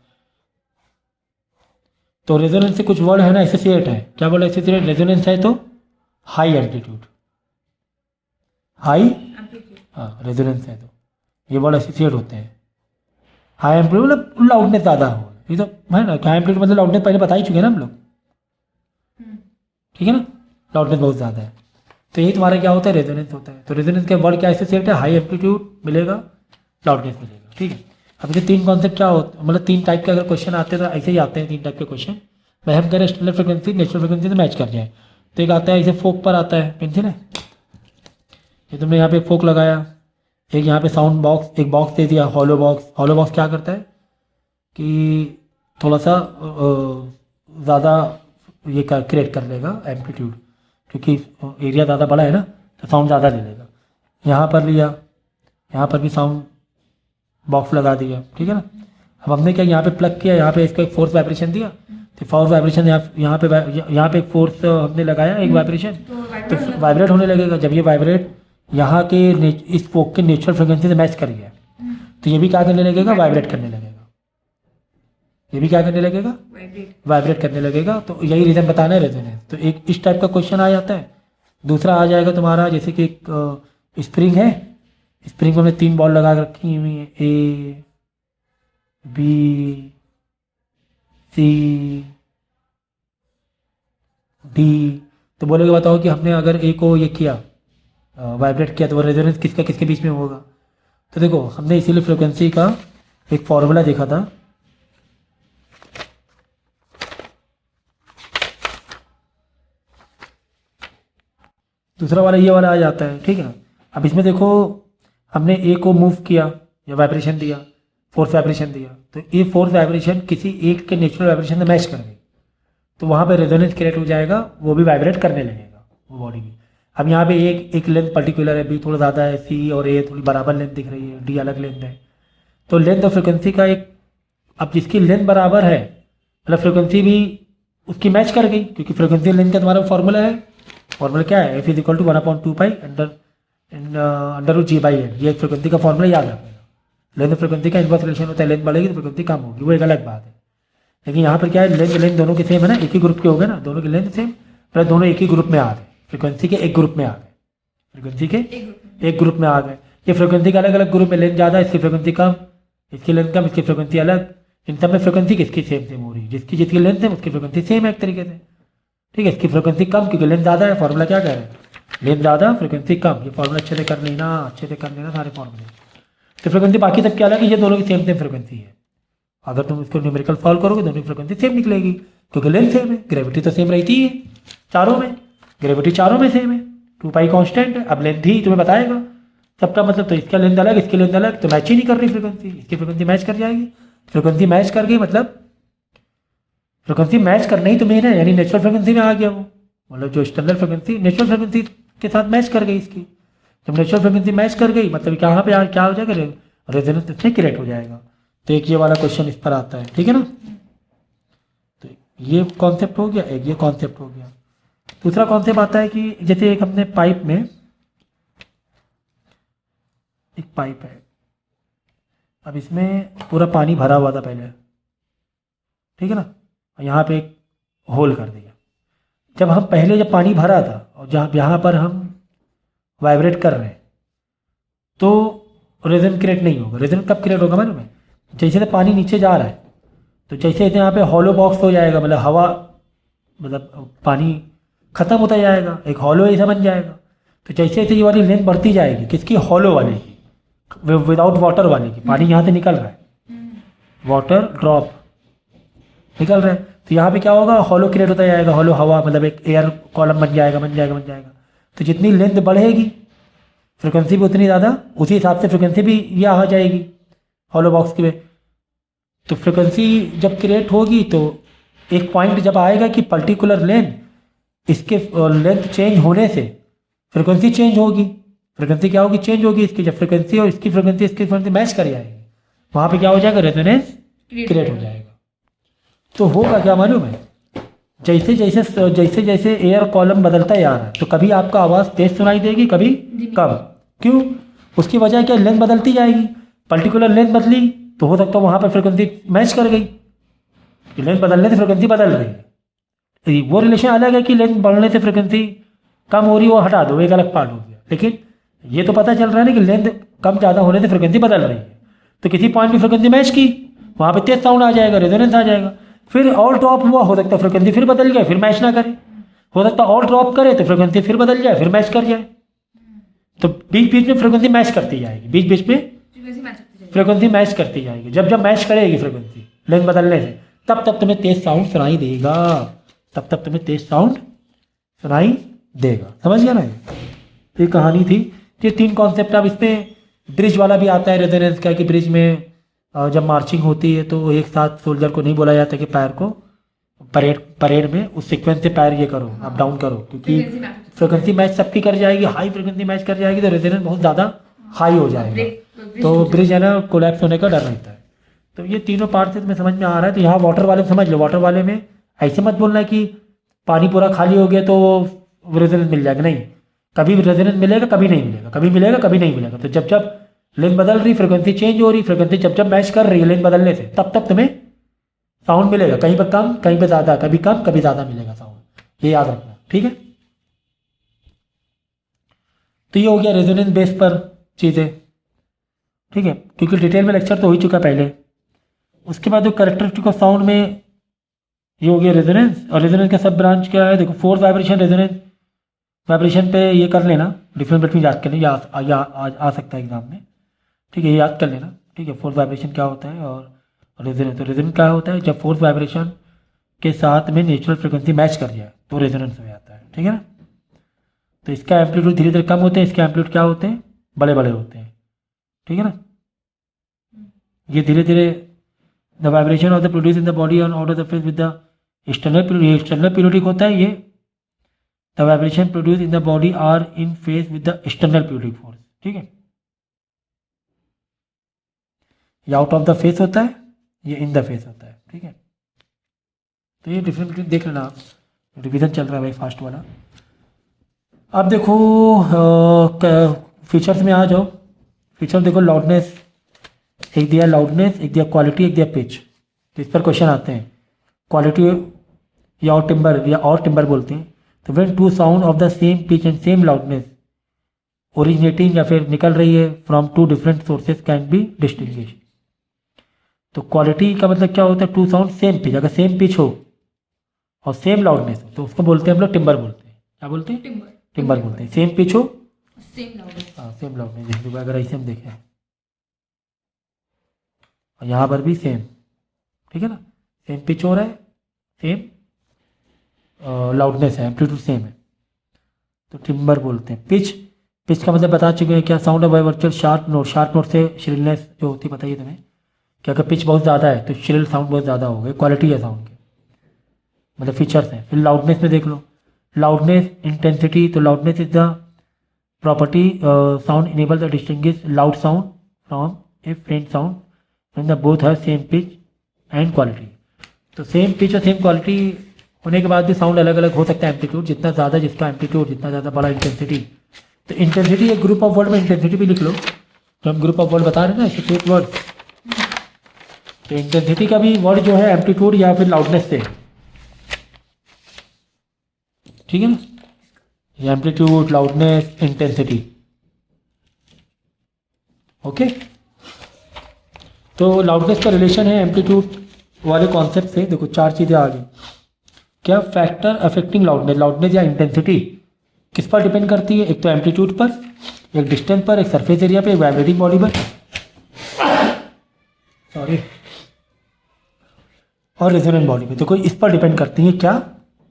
तो रेजोनेंस से कुछ वर्ड है ना एसोसिएट है, क्या वर्ड एसोसिएट, रेजोनेंस है तो हाई एम्पलीट्यूड, हाई, हाँ रेजोनेंस है तो ये वर्ड एसोसिएट होते हैं। हाई एम्पलीट्यूड मतलब लाउडनेस ज़्यादा हो, ये तो है ना, हाई एम्पलीट्यूड मतलब लाउडनेस पहले बता ही चुके हैं ना हम लोग, ठीक है ना, लाउडनेस बहुत ज़्यादा है, तो यही तुम्हारा क्या होता है, रेजोनेंस होता है। तो रेजोनेंस का वर्ड क्या एसोसिएट है, हाई एम्पलीट्यूड मिलेगा, लाउडनेस मिलेगा, ठीक है। अब ये 3 कॉन्सेप्ट क्या होता है, मतलब 3 टाइप के अगर क्वेश्चन आते हैं तो ऐसे ही आते हैं 3 टाइप के क्वेश्चन। मैं हम कह रहे एक्सटर्नल फ्रिक्वेंसी नेचुरल फ्रिक्वेंसी से मैच कर जाए, तो एक आता है ऐसे फोक पर आता है, पेंसिल है ये तुमने यहाँ पे फोक लगाया, एक यहाँ पे साउंड बॉक्स, एक बॉक्स दे दिया हॉलो बॉक्स। हॉलो बॉक्स क्या करता है कि थोड़ा सा ज़्यादा ये क्रिएट कर लेगा एम्पलीट्यूड, क्योंकि एरिया ज़्यादा बड़ा है ना, तो साउंड ज़्यादा ले लेगा। यहाँ पर लिया, यहाँ पर भी साउंड बॉक्स लगा दिया, ठीक है ना। अब हमने क्या यहाँ पे प्लग किया, यहाँ पे इसको एक फोर्स वाइब्रेशन दिया, तो फोर्स वाइब्रेशन यहाँ पे एक फोर्स हमने लगाया, एक वाइब्रेशन, तो वाइब्रेट होने लगेगा। जब ये वाइब्रेट यहाँ के इस फोक के नेचुरल फ्रिक्वेंसी से मैच कर गया, तो ये भी क्या करने लगेगा, वाइब्रेट करने लगेगा। ये भी क्या करने लगेगा, वाइब्रेट करने लगेगा। तो यही रीज़न बताना है रेजोनेंस। तो एक इस टाइप का क्वेश्चन आ जाता है। दूसरा आ जाएगा तुम्हारा, जैसे कि एक स्प्रिंग है, स्प्रिंग में हमने 3 बॉल लगा रखी हुई है, ए बी सी डी। तो बोलेगा बताओ कि हमने अगर ए को ये किया, वाइब्रेट किया, तो वो रेजोनेंस किसका किसके बीच में होगा। तो देखो हमने इसीलिए फ्रिक्वेंसी का एक फॉर्मूला देखा था, दूसरा वाला ये वाला आ जाता है, ठीक है ना। अब इसमें देखो हमने ए को मूव किया या वाइब्रेशन दिया, फोर्स वाइब्रेशन दिया, तो ये फोर्स वाइब्रेशन किसी एक के नेचुरल वाइब्रेशन से मैच कर गई, तो वहाँ पे रेजोनेंस क्रिएट हो जाएगा, वो भी वाइब्रेट करने लगेगा वो बॉडी भी। अब यहाँ पे एक लेंथ पर्टिकुलर है, बी थोड़ा ज़्यादा है, सी और ए थोड़ी बराबर लेंथ दिख रही है, डी अलग लेंथ है, तो लेंथ और फ्रिक्वेंसी का एक, अब जिसकी लेंथ बराबर है मतलब फ्रिक्वेंसी भी उसकी मैच कर गई, क्योंकि फ्रिक्वेंसी लेंथ का तुम्हारा फॉर्मूला है। फॉर्मूला क्या है, f is equal to 1/2 under g by n. ये फ्रिक्वेंसी का फॉर्मूला याद रखना। लेंथ फ्रिक्वेंसी का इनवर्स रिलेशन होता है, लेंथ बढ़ेगी तो फ्रिक्वेंसी कम होगी, वो एक अलग बात है। लेकिन यहाँ पर क्या है, लेंथ दोनों के सेम है ना, एक ही ग्रुप के हो गए ना, दोनों की लेंथ सेम, प्लस दोनों एक ही ग्रुप में आ गए, फ्रिक्वेंसी के एक ग्रुप में आ गए, फ्रिक्वेंसी के एक ग्रुप में आ गए। ये फ्रिक्वेंसी का अलग अलग ग्रुप में लेंथ ज़्यादा, इसकी फ्रिक्वेंसी कम, इसकी लेंथ कम, इसकी फ्रिक्वेंसी अलग, इन सब में फ्रिक्वेंसी किसकी सेम हो रही है, जिसकी जिसकी लेंथ है उसकी फ्रिक्वेंसी सेम है एक तरीके से, ठीक है। इसकी फ्रिक्वेंसी कम क्योंकि लेंथ ज़्यादा है, फॉर्मूला क्या कह रहे हैं, लेंथ ज़्यादा फ्रिक्वेंसी कम। ये फॉर्मूला अच्छे से कर लेना, अच्छे से कर लेना सारे फॉर्मूले। तो फ्रिक्वेंसी बाकी सब क्या अलग है, ये दोनों की सेम फ्रिक्वेंसी है। अगर तुम इसको न्यूमेरिकल सॉल्व करोगे दोनों की फ्रिक्वेंसी सेम निकलेगी, क्योंकि लेंथ सेम है, ग्रेविटी तो सेम रहती है चारों में, ग्रेविटी चारों में सेम है, 2 पाई कांस्टेंट है। अब लेंथ ही तुम्हें बताएगा सबका मतलब, तो इसका लेंथ अलग, इसकी लेंथ अलग, तो मैच ही नहीं कर रही फ्रिक्वेंसी, इसकी फ्रिक्वेंसी मैच कर जाएगी, फ्रिक्वेंसी मैच कर गई मतलब फ्रिक्वेंसी मैच करना ही तो मेन है, यानी नेचुरल फ्रिक्वेंसी में आ गया वो, मतलब जो स्टैंडर्ड फ्रिक्वेंसी नेचुरल फ्रिक्वेंसी के साथ मैच कर गई इसकी। जब नेचुरल फ्रिक्वेंसी मैच कर गई मतलब यहाँ पे क्या हो जाएगा, रेजोनेंस इसमें क्रिएट हो जाएगा। तो एक ये वाला क्वेश्चन इस पर आता है, ठीक है ना। तो ये कॉन्सेप्ट हो गया, एक ये कॉन्सेप्ट हो गया। दूसरा कॉन्सेप्ट आता है कि जैसे एक हमने पाइप में, एक पाइप है, अब इसमें पूरा पानी भरा हुआ था पहले, ठीक है ना, यहाँ पे एक होल कर दिया। जब हम पहले जब पानी भरा था और जहाँ यहाँ पर हम वाइब्रेट कर रहे हैं तो रेजोनेंस क्रिएट नहीं होगा। रेजोनेंस कब क्रिएट होगा मालूम है, जैसे तो पानी नीचे जा रहा है तो जैसे जैसे यहाँ पे हॉलो बॉक्स हो जाएगा, मतलब हवा मतलब पानी खत्म होता जाएगा, एक हॉलो ऐसा बन जाएगा। तो जैसे जैसे ये वाली लेंथ बढ़ती जाएगी, किसकी, हॉलो वाले की, विदाउट वाटर वाले की, पानी यहाँ से निकल रहा है, वाटर ड्रॉप निकल रहा है, तो यहाँ पे क्या होगा, हॉलो क्रिएट होता जाएगा, हॉलो हवा मतलब एक एयर कॉलम बन जाएगा बन जाएगा बन जाएगा। तो जितनी लेंथ बढ़ेगी फ्रिक्वेंसी भी उतनी ज़्यादा, उसी हिसाब से फ्रिक्वेंसी भी ये आ जाएगी हॉलो बॉक्स की। तो फ्रिक्वेंसी जब क्रिएट होगी तो एक पॉइंट जब आएगा कि पर्टिकुलर लेंथ, इसके लेंथ चेंज होने से फ्रिक्वेंसी चेंज होगी। फ्रिक्वेंसी क्या होगी, चेंज होगी इसकी। जब फ्रिक्वेंसी और इसकी फ्रिक्वेंसी मैच कर जाएगी, वहाँ पे क्या हो जाएगा, रेजोनेंस क्रिएट हो जाएगा। तो होगा क्या मालूम है, जैसे जैसे एयर कॉलम बदलता जा रहा है तो कभी आपका आवाज़ तेज सुनाई देगी, कभी कम। क्यों, उसकी वजह क्या, लेंथ बदलती जाएगी। पर्टिकुलर लेंथ बदली तो हो सकता है वहाँ पर फ्रिक्वेंसी मैच कर गई, लेंथ बदलने से फ्रिक्वेंसी बदल गई। वो रिलेशन अलग है कि लेंथ बढ़ने से फ्रिक्वेंसी कम हो रही है, वो हटा दो, एक अलग पार्ट हो गया। लेकिन ये तो पता चल रहा है ना कि लेंथ कम ज़्यादा होने से फ्रिक्वेंसी बदल रही है। तो किसी पॉइंट की फ्रिक्वेंसी मैच की, वहाँ पे तेज साउंड आ जाएगा, रेजोनेंस आ जाएगा। फिर और ड्रॉप हुआ, हो सकता है फ्रिक्वेंसी फिर बदल जाए, फिर मैच ना करे। हो सकता है और ड्रॉप करे तो फ्रिक्वेंसी फिर बदल जाए, फिर मैच कर जाए। तो बीच बीच में फ्रिक्वेंसी मैच करती जाएगी, बीच बीच में फ्रिक्वेंसी मैच करती जाएगी। जब जब मैच करेगी फ्रिक्वेंसी लेंथ बदलने से, तब तब तुम्हें तेज साउंड सुनाई देगा, तब तब तुम्हें तेज साउंड सुनाई देगा। समझ गया ना, ये कहानी थी। तो ये 3 कॉन्सेप्ट। अब इसमें ब्रिज वाला भी आता है रेजोनेंस का, कि ब्रिज में जब मार्चिंग होती है तो एक साथ सोल्जर को नहीं बोला जाता कि पैर को परेड में उस सीक्वेंस से पैर ये करो, अप डाउन करो, क्योंकि फ्रिक्वेंसी मैच सबकी कर जाएगी, हाई फ्रिक्वेंसी मैच कर जाएगी तो रेजोनेंस बहुत ज़्यादा हाई हो जाएगा, तो ब्रिज है ना कोलैप्स होने का डर रहता है। तो ये तीनों पार्ट से तुम्हें समझ में आ रहा है। तो यहाँ वाटर वाले समझ लो, वाटर वाले में ऐसे मत बोलना कि पानी पूरा खाली हो गया तो रेजोनेंस मिल जाएगा, नहीं, कभी रेजोनेंस मिलेगा कभी नहीं मिलेगा, कभी मिलेगा कभी नहीं मिलेगा। तो जब जब लेंथ बदल रही, फ्रिक्वेंसी चेंज हो रही, फ्रिक्वेंसी जब जब मैच कर रही है लेंथ बदलने से, तब तब तुम्हें साउंड मिलेगा, कहीं पर कम कहीं पर ज़्यादा, कभी कम कभी ज़्यादा मिलेगा साउंड, ये याद रखना, ठीक है। तो ये हो गया रेजोनेंस बेस पर चीज़ें, ठीक है, क्योंकि डिटेल में लेक्चर तो हो ही चुका पहले। उसके बाद जो कैरेक्टरिस्टिक ऑफ साउंड में ये हो गया रेजोनेंस। और रेजोनेंस का सब ब्रांच क्या है, देखो फोर्स वाइब्रेशन, रेजोनेंस वाइब्रेशन पे ये कर लेना, डिफरेंस बिटवीन याद कर लेना, आ सकता है एग्जाम में, ठीक है, ये याद कर लेना, ठीक है। फोर्स वाइब्रेशन क्या होता है और रेजोनेंस, तो रेजोनेंस क्या होता है, जब फोर्स वाइब्रेशन के साथ में नेचुरल फ्रिक्वेंसी मैच कर जाए तो रेजोनेंस हो जाता है, ठीक है ना। तो इसका एम्पलीट्यूड धीरे धीरे कम होते हैं, इसके एम्पलीट्यूड क्या होते हैं, बड़े बड़े होते हैं, ठीक है ना। ये धीरे धीरे the vibration of the produce in the body on out of the phase with the external periodic होता है, ये the vibration produce in the body are in phase with the external periodic force, ठीक है। ये out of the face होता है, ये in the face होता है, ठीक है। तो ये डिफरेंस बिटवीन देख लेना आप, रिवीजन चल रहा है भाई फास्ट वाला। अब देखो फीचर्स में आ जाओ। फीचर देखो, लाउडनेस एक दिया, लाउडनेस एक दिया, क्वालिटी एक दिया, पिच। तो इस पर क्वेश्चन आते हैं, क्वालिटी या और टिम्बर बोलते हैं। तो when two sound of the same pitch and same loudness originating या फिर निकल रही है from two different sources can be distinguish. तो क्वालिटी का मतलब क्या होता है, टू साउंड सेम पिच, अगर सेम पिच हो और सेम लाउडनेस हो तो उसको बोलते हैं हम लोग टिम्बर बोलते हैं। क्या बोलते हैं, टिम्बर बोलते हैं। सेम पिच हो, सेम लाउडनेस, हाँ सेम लाउडनेस, जैसे अगर ऐसे हम देखें और यहाँ पर भी सेम, ठीक है ना, सेम पिच हो रहा है, सेम लाउडनेस है, एम्पलीट्यूड सेम है, तो टिम्बर बोलते हैं। पिच का मतलब बता चुके हैं क्या, sound of virtual sharp note से श्रिलनेस जो होती है बताइए तुम्हें, कि अगर पिच बहुत ज़्यादा है तो श्रिल साउंड बहुत ज़्यादा हो गई, क्वालिटी है साउंड की, मतलब फीचर्स हैं। फिर लाउडनेस में देख लो, लाउडनेस इंटेंसिटी, तो loudness is the property sound enable the distinguish loud sound from a faint sound when the both have same pitch and quality. तो सेम पिच और सेम क्वालिटी होने के बाद भी साउंड अलग अलग हो सकता है, एम्पलीट्यूड जितना ज़्यादा, जिसका एम्पलीट्यूड जितना ज़्यादा बड़ा, इंटेंसिटी। तो इंटेंसिटी एक ग्रुप ऑफ वर्ड में इंटेंसिटी भी लिख लो, तो हम ग्रुप ऑफ वर्ड बता रहे हैं ना, ऐसे एक वर्ड। तो इंटेंसिटी का भी वर्ड जो है एम्पलीट्यूड या फिर लाउडनेस से, ठीक है ना, ये एम्पलीट्यूड, लाउडनेस, इंटेंसिटी, ओके। तो लाउडनेस का रिलेशन है एम्पलीट्यूड वाले कॉन्सेप्ट से। देखो 4 चीज़ें आ गई, क्या, फैक्टर अफेक्टिंग लाउडनेस, लाउडनेस या इंटेंसिटी किस पर डिपेंड करती है, एक तो एम्पलीट्यूड पर, एक डिस्टेंस पर, एक सरफेस एरिया पे, एक वाइब्रेटिंग बॉडी पर, सॉरी, और रेजोनेंट बॉडी पे। तो कोई इस पर डिपेंड करती है क्या,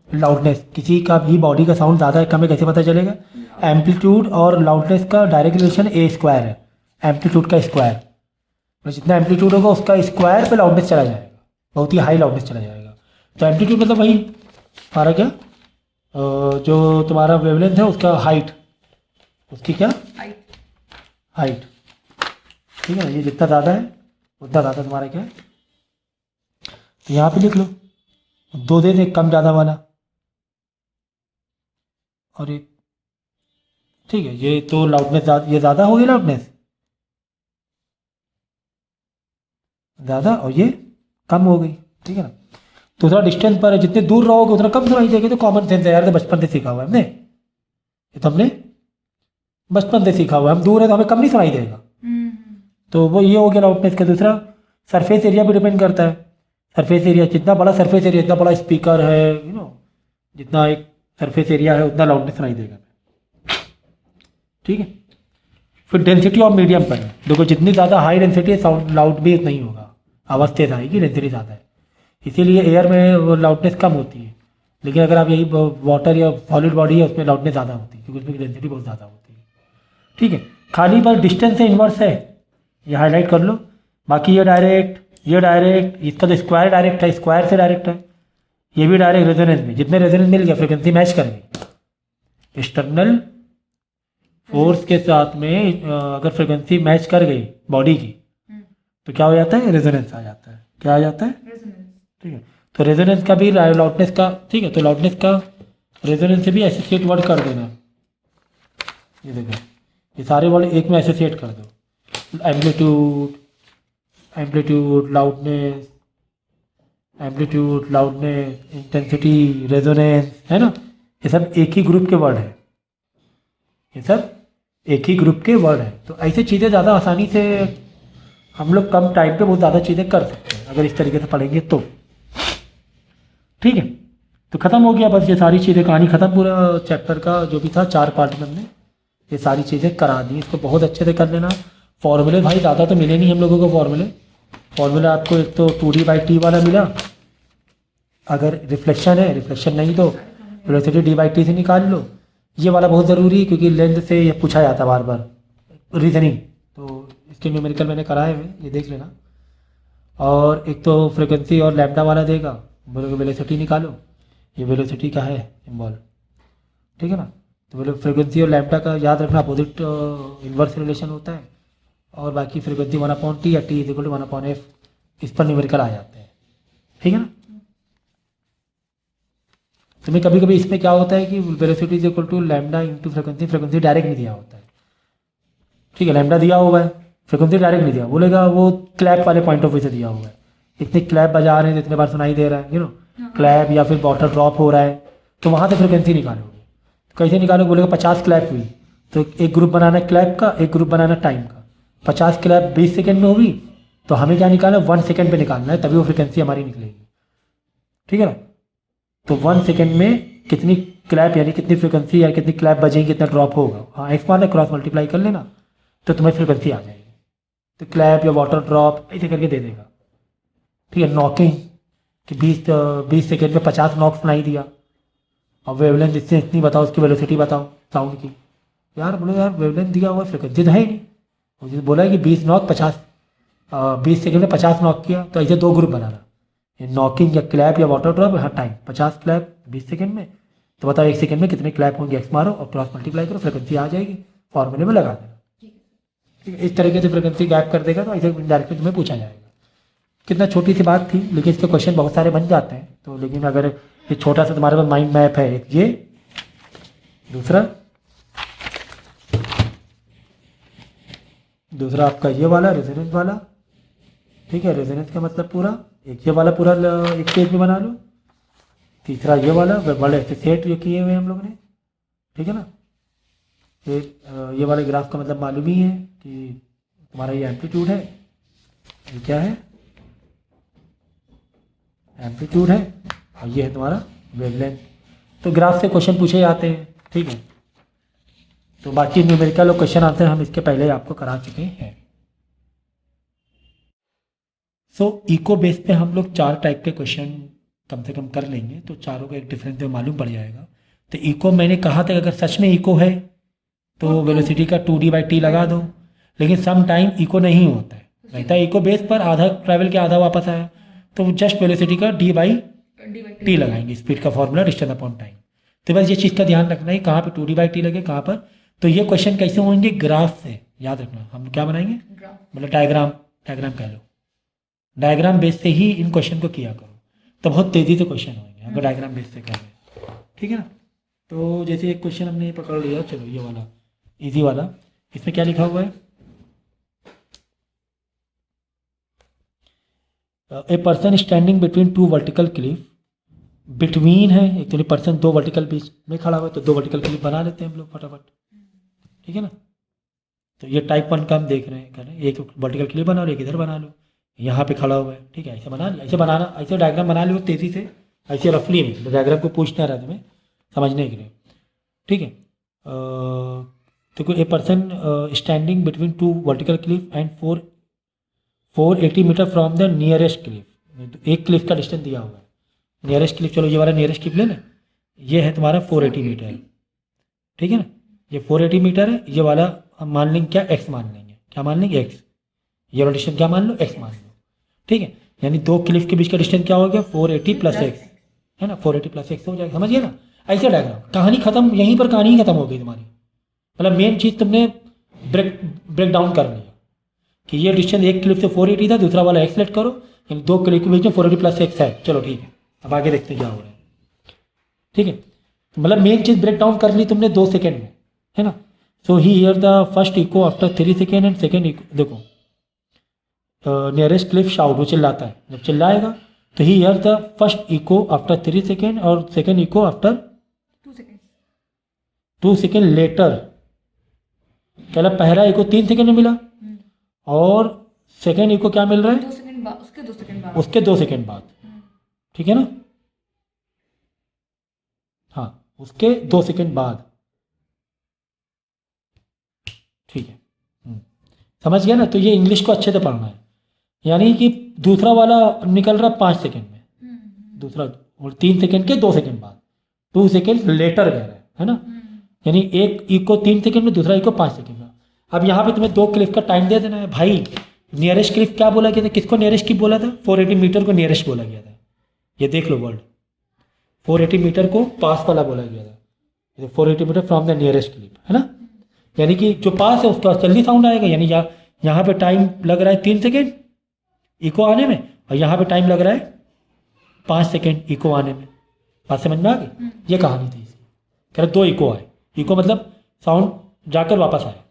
लाउडनेस। किसी का भी बॉडी का साउंड ज़्यादा है कम है कैसे पता चलेगा, एम्पलीट्यूड और लाउडनेस का डायरेक्ट रिलेशन ए स्क्वायर है, एम्पलीट्यूड का स्क्वायर, जितना एम्पलीट्यूड होगा उसका स्क्वायर पे लाउडनेस चला जाएगा, बहुत ही हाई लाउडनेस चला जाएगा। तो एम्पलीट्यूड मतलब वही हमारा क्या, जो तुम्हारा वेवलेंथ है उसका हाइट, उसकी क्या हाइट, ठीक है ना, ये जितना ज़्यादा है उतना ज़्यादा तुम्हारा क्या है। तो यहाँ पे लिख लो 2 दे दे कम ज़्यादा वाला, और एक, ठीक है, ये तो लाउडनेस ये ज़्यादा हो गई, लाउडनेस ज़्यादा और ये कम हो गई, ठीक है ना। दूसरा डिस्टेंस पर है, जितने दूर रहोगे उतना कम सुनाई देगी। तो कॉमन सेंस है यार, तो बचपन से सीखा हुआ है हमने, ये तो हमने बचपन से सीखा हुआ है, हम दूर है तो हमें कम नहीं सुनाई देगा। तो वो ये हो गया लाउडनेस का। दूसरा सरफेस एरिया भी डिपेंड करता है, सरफेस एरिया जितना बड़ा सरफेस एरिया, जितना बड़ा स्पीकर है, यू नो, जितना एक सरफेस एरिया है उतना लाउडनेस सुनाई देगा, ठीक है। फिर डेंसिटी ऑफ मीडियम पर है, देखो जितनी ज़्यादा हाई डेंसिटी है साउंड लाउड भी नहीं होगा, आवाज़ तेज आएगी, डेंसिटी ज़्यादा है, इसीलिए एयर में वो लाउडनेस कम होती है। लेकिन अगर आप यही वाटर या सॉलिड बॉडी है उसमें लाउडनेस ज़्यादा होती है, क्योंकि उसमें डेंसिटी बहुत ज़्यादा होती है, ठीक है, खाली बस डिस्टेंस से इन्वर्स है, ये हाईलाइट कर लो। बाकी ये डायरेक्ट, ये डायरेक्ट, इसका तो स्क्वायर डायरेक्ट है, स्क्वायर से डायरेक्ट है, ये भी डायरेक्ट रेजोनेंस में, जितने रेजोनेंस मिल गया फ्रिक्वेंसी मैच कर गई। एक्सटर्नल फोर्स के साथ में अगर फ्रिक्वेंसी मैच कर गई बॉडी की तो क्या हो जाता है, रेजोनेंस आ जाता है। क्या आ जाता है, ठीक है। तो रेजोनेंस का भी लाउडनेस का, ठीक है, तो लाउडनेस का रेजोनेंस से भी एसोसिएट वर्ड कर देना। ये देखो, ये सारे वर्ड एक में एसोसिएट कर दो। Amplitude, amplitude, loudness, amplitude, loudness, intensity, resonance, है ना, ये सब एक ही ग्रुप के वर्ड है, ये सब एक ही ग्रुप के वर्ड है। तो ऐसी चीज़ें ज़्यादा आसानी से हम लोग कम टाइम पे बहुत ज़्यादा चीज़ें कर सकते हैं अगर इस तरीके से पढ़ेंगे तो, ठीक है। तो ख़त्म हो गया बस, ये सारी चीज़ें, कहानी ख़त्म, पूरा चैप्टर का जो भी था 4 पार्ट में हमने ये सारी चीज़ें करा दी। इसको बहुत अच्छे से कर लेना। फॉर्मूले भाई ज़्यादा तो मिले नहीं हम लोगों को, फॉर्मूला आपको एक तो 2D/T वाला मिला, अगर रिफ्लेक्शन है, रिफ्लेक्शन नहीं तो वेलोसिटी d/t से निकाल लो। ये वाला बहुत ज़रूरी है क्योंकि लेंथ से ये पूछा जाता है बार बार रीजनिंग, तो इसके न्यूमेरिकल मैंने कराए हुए, ये देख लेना। और एक तो फ्रिक्वेंसी और लैम्डा वाला देगा, बोलोगे वेलोसिटी निकालो, ये वेलोसिटी का है सिंबल, ठीक है ना। तो बोलो फ्रिक्वेंसी और लैम्डा का याद रखना, अपोजिट इन्वर्स रिलेशन होता है। और बाकी फ्रिक्वेंसी 1/T या T = 1/F, इस पर न्यूमेरिकल आ जाते हैं, ठीक है ना। तो मैं कभी कभी इसमें क्या होता है कि velocity = lambda into frequency, frequency direct नहीं दिया होता है, ठीक है, लैम्डा दिया हुआ है, फ्रिक्वेंसी डायरेक्ट नहीं दिया, बोलेगा वो क्लैप वाले पॉइंट ऑफ व्यू से दिया हुआ है, इतने क्लैप बजा रहे हैं, इतने बार सुनाई दे रहा है, क्लैप या फिर वाटर ड्रॉप हो रहा है, तो वहाँ से फ्रिक्वेंसी निकालोगे। तो कैसे निकालोगे, बोलेगा 50 क्लैप हुई, तो एक ग्रुप बनाना क्लैप का, एक ग्रुप बनाना टाइम का। 50 क्लैप 20 सेकेंड में होगी, तो हमें क्या निकालना है, 1 सेकेंड पे निकालना है, तभी वो फ्रिक्वेंसी हमारी निकलेगी, ठीक है ना। तो 1 सेकेंड में कितनी क्लैप यानी कितनी फ्रिक्वेंसी या कितनी क्लैप बजेगी, कितना ड्रॉप होगा, हाँ एक्स मारना, क्रॉस मल्टीप्लाई कर लेना, तो तुम्हें फ्रिक्वेंसी आ जाएगी। तो क्लैप या वाटर ड्रॉप ऐसे करके दे देगा, ठीक है। नॉकिंग कि 20 सेकेंड में 50 नॉक सुनाई दिया, और वेवलेंथ इससे इतनी बताओ, उसकी वेलोसिटी बताओ साउंड की। यार बोलो यार वेवलेंथ दिया हुआ, फ्रिक्वेंसी तो है ही नहीं, मुझे बोला है कि 20 नॉक 50, 20 सेकेंड में 50 नॉक किया, तो ऐसे 2 ग्रुप बनाना, नॉकिंग या क्लैप या वाटर ड्रॉप, हाँ टाइम 50 क्लैप 20 सेकेंड में, तो बताओ 1 सेकेंड में कितने क्लैप होंगे, एक्स मारो और क्रॉस मल्टीप्लाई करो, फ्रिक्वेंसी आ जाएगी, फॉर्मूले में लगा देना, ठीक है। इस तरीके से फ्रिक्वेंसी गैप कर देगा, तो ऐसे डायरेक्टली तुम्हें पूछा जाएगा। कितना छोटी सी बात थी, लेकिन इसके क्वेश्चन बहुत सारे बन जाते हैं। तो लेकिन अगर ये छोटा सा तुम्हारे पास माइंड मैप है, एक ये, दूसरा आपका ये वाला रेजोनेंस वाला, ठीक है, रेजोनेंस का मतलब पूरा एक ये वाला पूरा एक पेज में बना लो। तीसरा ये वाला बड़े ऐसे सेट जो किए हुए हैं हम लोग ने, ठीक है ना। फिर ये वाले ग्राफ का मतलब मालूम ही है कि तुम्हारा ये एम्पलीट्यूड है, ये क्या है, एम्पलीट्यूड है, और ये है तुम्हारा वेवलेंथ। तो ग्राफ से क्वेश्चन पूछे जाते हैं, ठीक है। तो बाकी न्यूमेरिकल और क्वेश्चन आंसर हम इसके पहले आपको करा चुके हैं। इको बेस पे हम लोग 4 टाइप के क्वेश्चन कम से कम कर लेंगे, तो चारों का एक डिफरेंस तो मालूम पड़ जाएगा। तो इको मैंने कहा था कि अगर सच में इको है तो वेलोसिटी का 2D/T लगा दो, लेकिन सम टाइम इको नहीं होता है, रहता है इको बेस पर, आधा ट्रैवल के आधा वापस आया, तो जस्ट वेलोसिटी का d/t लगाएंगे, स्पीड का फॉर्मूला डिस्टेंस अपॉन टाइम। तो बस ये चीज़ का ध्यान रखना है कहाँ पे 2D/T लगे, कहाँ पर। तो ये क्वेश्चन कैसे होंगे, ग्राफ से, याद रखना। हम क्या बनाएंगे, मतलब डायग्राम कह लो, डायग्राम बेस से ही इन क्वेश्चन को किया करो, तो बहुत तेज़ी से क्वेश्चन होंगे अगर डायग्राम बेस से करें, ठीक है ना। तो जैसे एक क्वेश्चन हमने पकड़ लिया, चलो ये वाला इजी वाला, इसमें क्या लिखा हुआ है, a person standing between 2 vertical Cliff, between है एक तो पर्सन 2 वर्टिकल बीच में खड़ा हुआ है, तो 2 वर्टिकल क्लिफ बना लेते हैं हम लोग फटाफट, ठीक है ना। तो ये टाइप 1 का हम देख रहे हैं, कह रहे हैं एक वर्टिकल क्लिफ बना लो, एक इधर बना लो, यहाँ पे खड़ा हुआ है, ठीक है। ऐसे बना लिया, ऐसे बनाना, ऐसे डायग्राम बना लो तेज़ी से, ऐसे रफली में डायग्राम को पूछना रहा तुम्हें समझने के लिए, ठीक है। तो a person standing between 2 vertical cliff and 480 metre from the nearest cliff, एक क्लिफ का डिस्टेंस दिया हुआ है, नियरेस्ट क्लिफ, चलो ये वाला नियरेस्ट क्लिफ ले लें, ये है तुम्हारा 480 मीटर, ठीक है ना, ये 480 मीटर है, ये वाला हम मान लेंगे क्या, एक्स मान लेंगे, क्या मान लेंगे, एक्स। ये वाला डिस्टेंस क्या मान लो, एक्स मान लो, ठीक है। यानी दो क्लिफ के बीच का डिस्टेंस क्या हो गया, 480 प्लस एक्स, है ना, 480 प्लस एक्स हो जाएगा, समझिए ना। ऐसे डायग्राम, कहानी खत्म, यहीं पर कहानी ही खत्म हो गई तुम्हारी। मतलब मेन चीज़ तुमने ब्रेक डाउन कर लिया कि ये डिस्टेंस एक क्लिप से 480 था, दूसरा वाला एक्स लेट करो, यानी दो क्लिप के बीच में 480 प्लस एक्स है। चलो ठीक है, अब आगे देखते हैं क्या हो रहा है, ठीक है। तो मतलब मेन चीज़ ब्रेक डाउन कर ली तुमने 2 सेकेंड में, है ना। So he hear the first echo after 3 second and second echo, देखो नियरेस्ट क्लिफ शाउट, वो चिल्लाता है, जब चिल्लाएगा तो he hear the first echo after 3 second और second echo after 2 second later. पहला पहला इको 3 सेकेंड में मिला और सेकेंड इको क्या मिल रहा है, 2 सेकंड बाद, उसके 2 सेकंड बाद, उसके 2 सेकेंड बाद, ठीक है ना, हाँ उसके 2 सेकेंड बाद, ठीक है। समझ गया ना। तो ये इंग्लिश को अच्छे से पढ़ना है, यानी कि दूसरा वाला निकल रहा है 5 सेकेंड में, दूसरा, और 3 सेकेंड के 2 सेकेंड बाद, 2 सेकेंड लेटर कह रहे हैं, है ना। यानी एक इको 3 सेकेंड में, दूसरा इको 5 सेकेंड में। अब यहाँ पे तुम्हें 2 क्लिफ का टाइम दे देना है भाई। नियरेस्ट क्लिफ क्या बोला गया था, किसको नियरेस्ट क्लिफ बोला था, 480 मीटर को नियरेस्ट बोला गया था। ये देख लो वर्ड, 480 मीटर को पास वाला बोला गया था, 480 metre from the nearest cliff, है ना। यानी कि जो पास है उसका जल्दी साउंड आएगा, यानी यहाँ पे टाइम लग रहा है 3 सेकेंड इको आने में, और यहाँ पे टाइम लग रहा है 5 सेकेंड इको आने में। बात समझ में आ गई, ये कहानी थी इसकी। कह रहे 2 इको आए, इको मतलब साउंड जाकर वापस आया,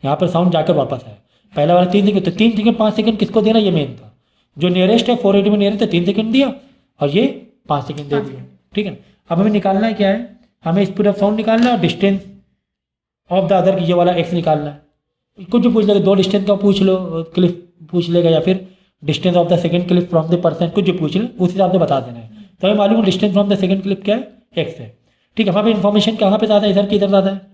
यहाँ पर साउंड जाकर वापस आया। पहला वाला 3 सेकेंड, तो 3 सेकेंड 5 सेकेंड किसको देना, ये मेन था। जो नियरेस्ट है 480 में नियरेस्ट है 3 सेकेंड दिया, और ये 5 सेकेंड दे दिया, ठीक है। अब हमें निकालना है क्या है, हमें स्पीड ऑफ साउंड निकालना है और डिस्टेंस ऑफ द अदर, ये वाला एक्स निकालना है। कुछ भी पूछ लेगा, 2 डिस्टेंस का पूछ लो, क्लिफ पूछ लेगा, या फिर distance of the second Cliff from the person, कुछ भी पूछ ले, उस हिसाब से बता देना है। तो हमें मालूम है distance from the second Cliff क्या है, एक्स है, ठीक है। वहाँ पे इन्फॉर्मेशन कहाँ पे ज़्यादा है, इधर की इधर ज़्यादा है,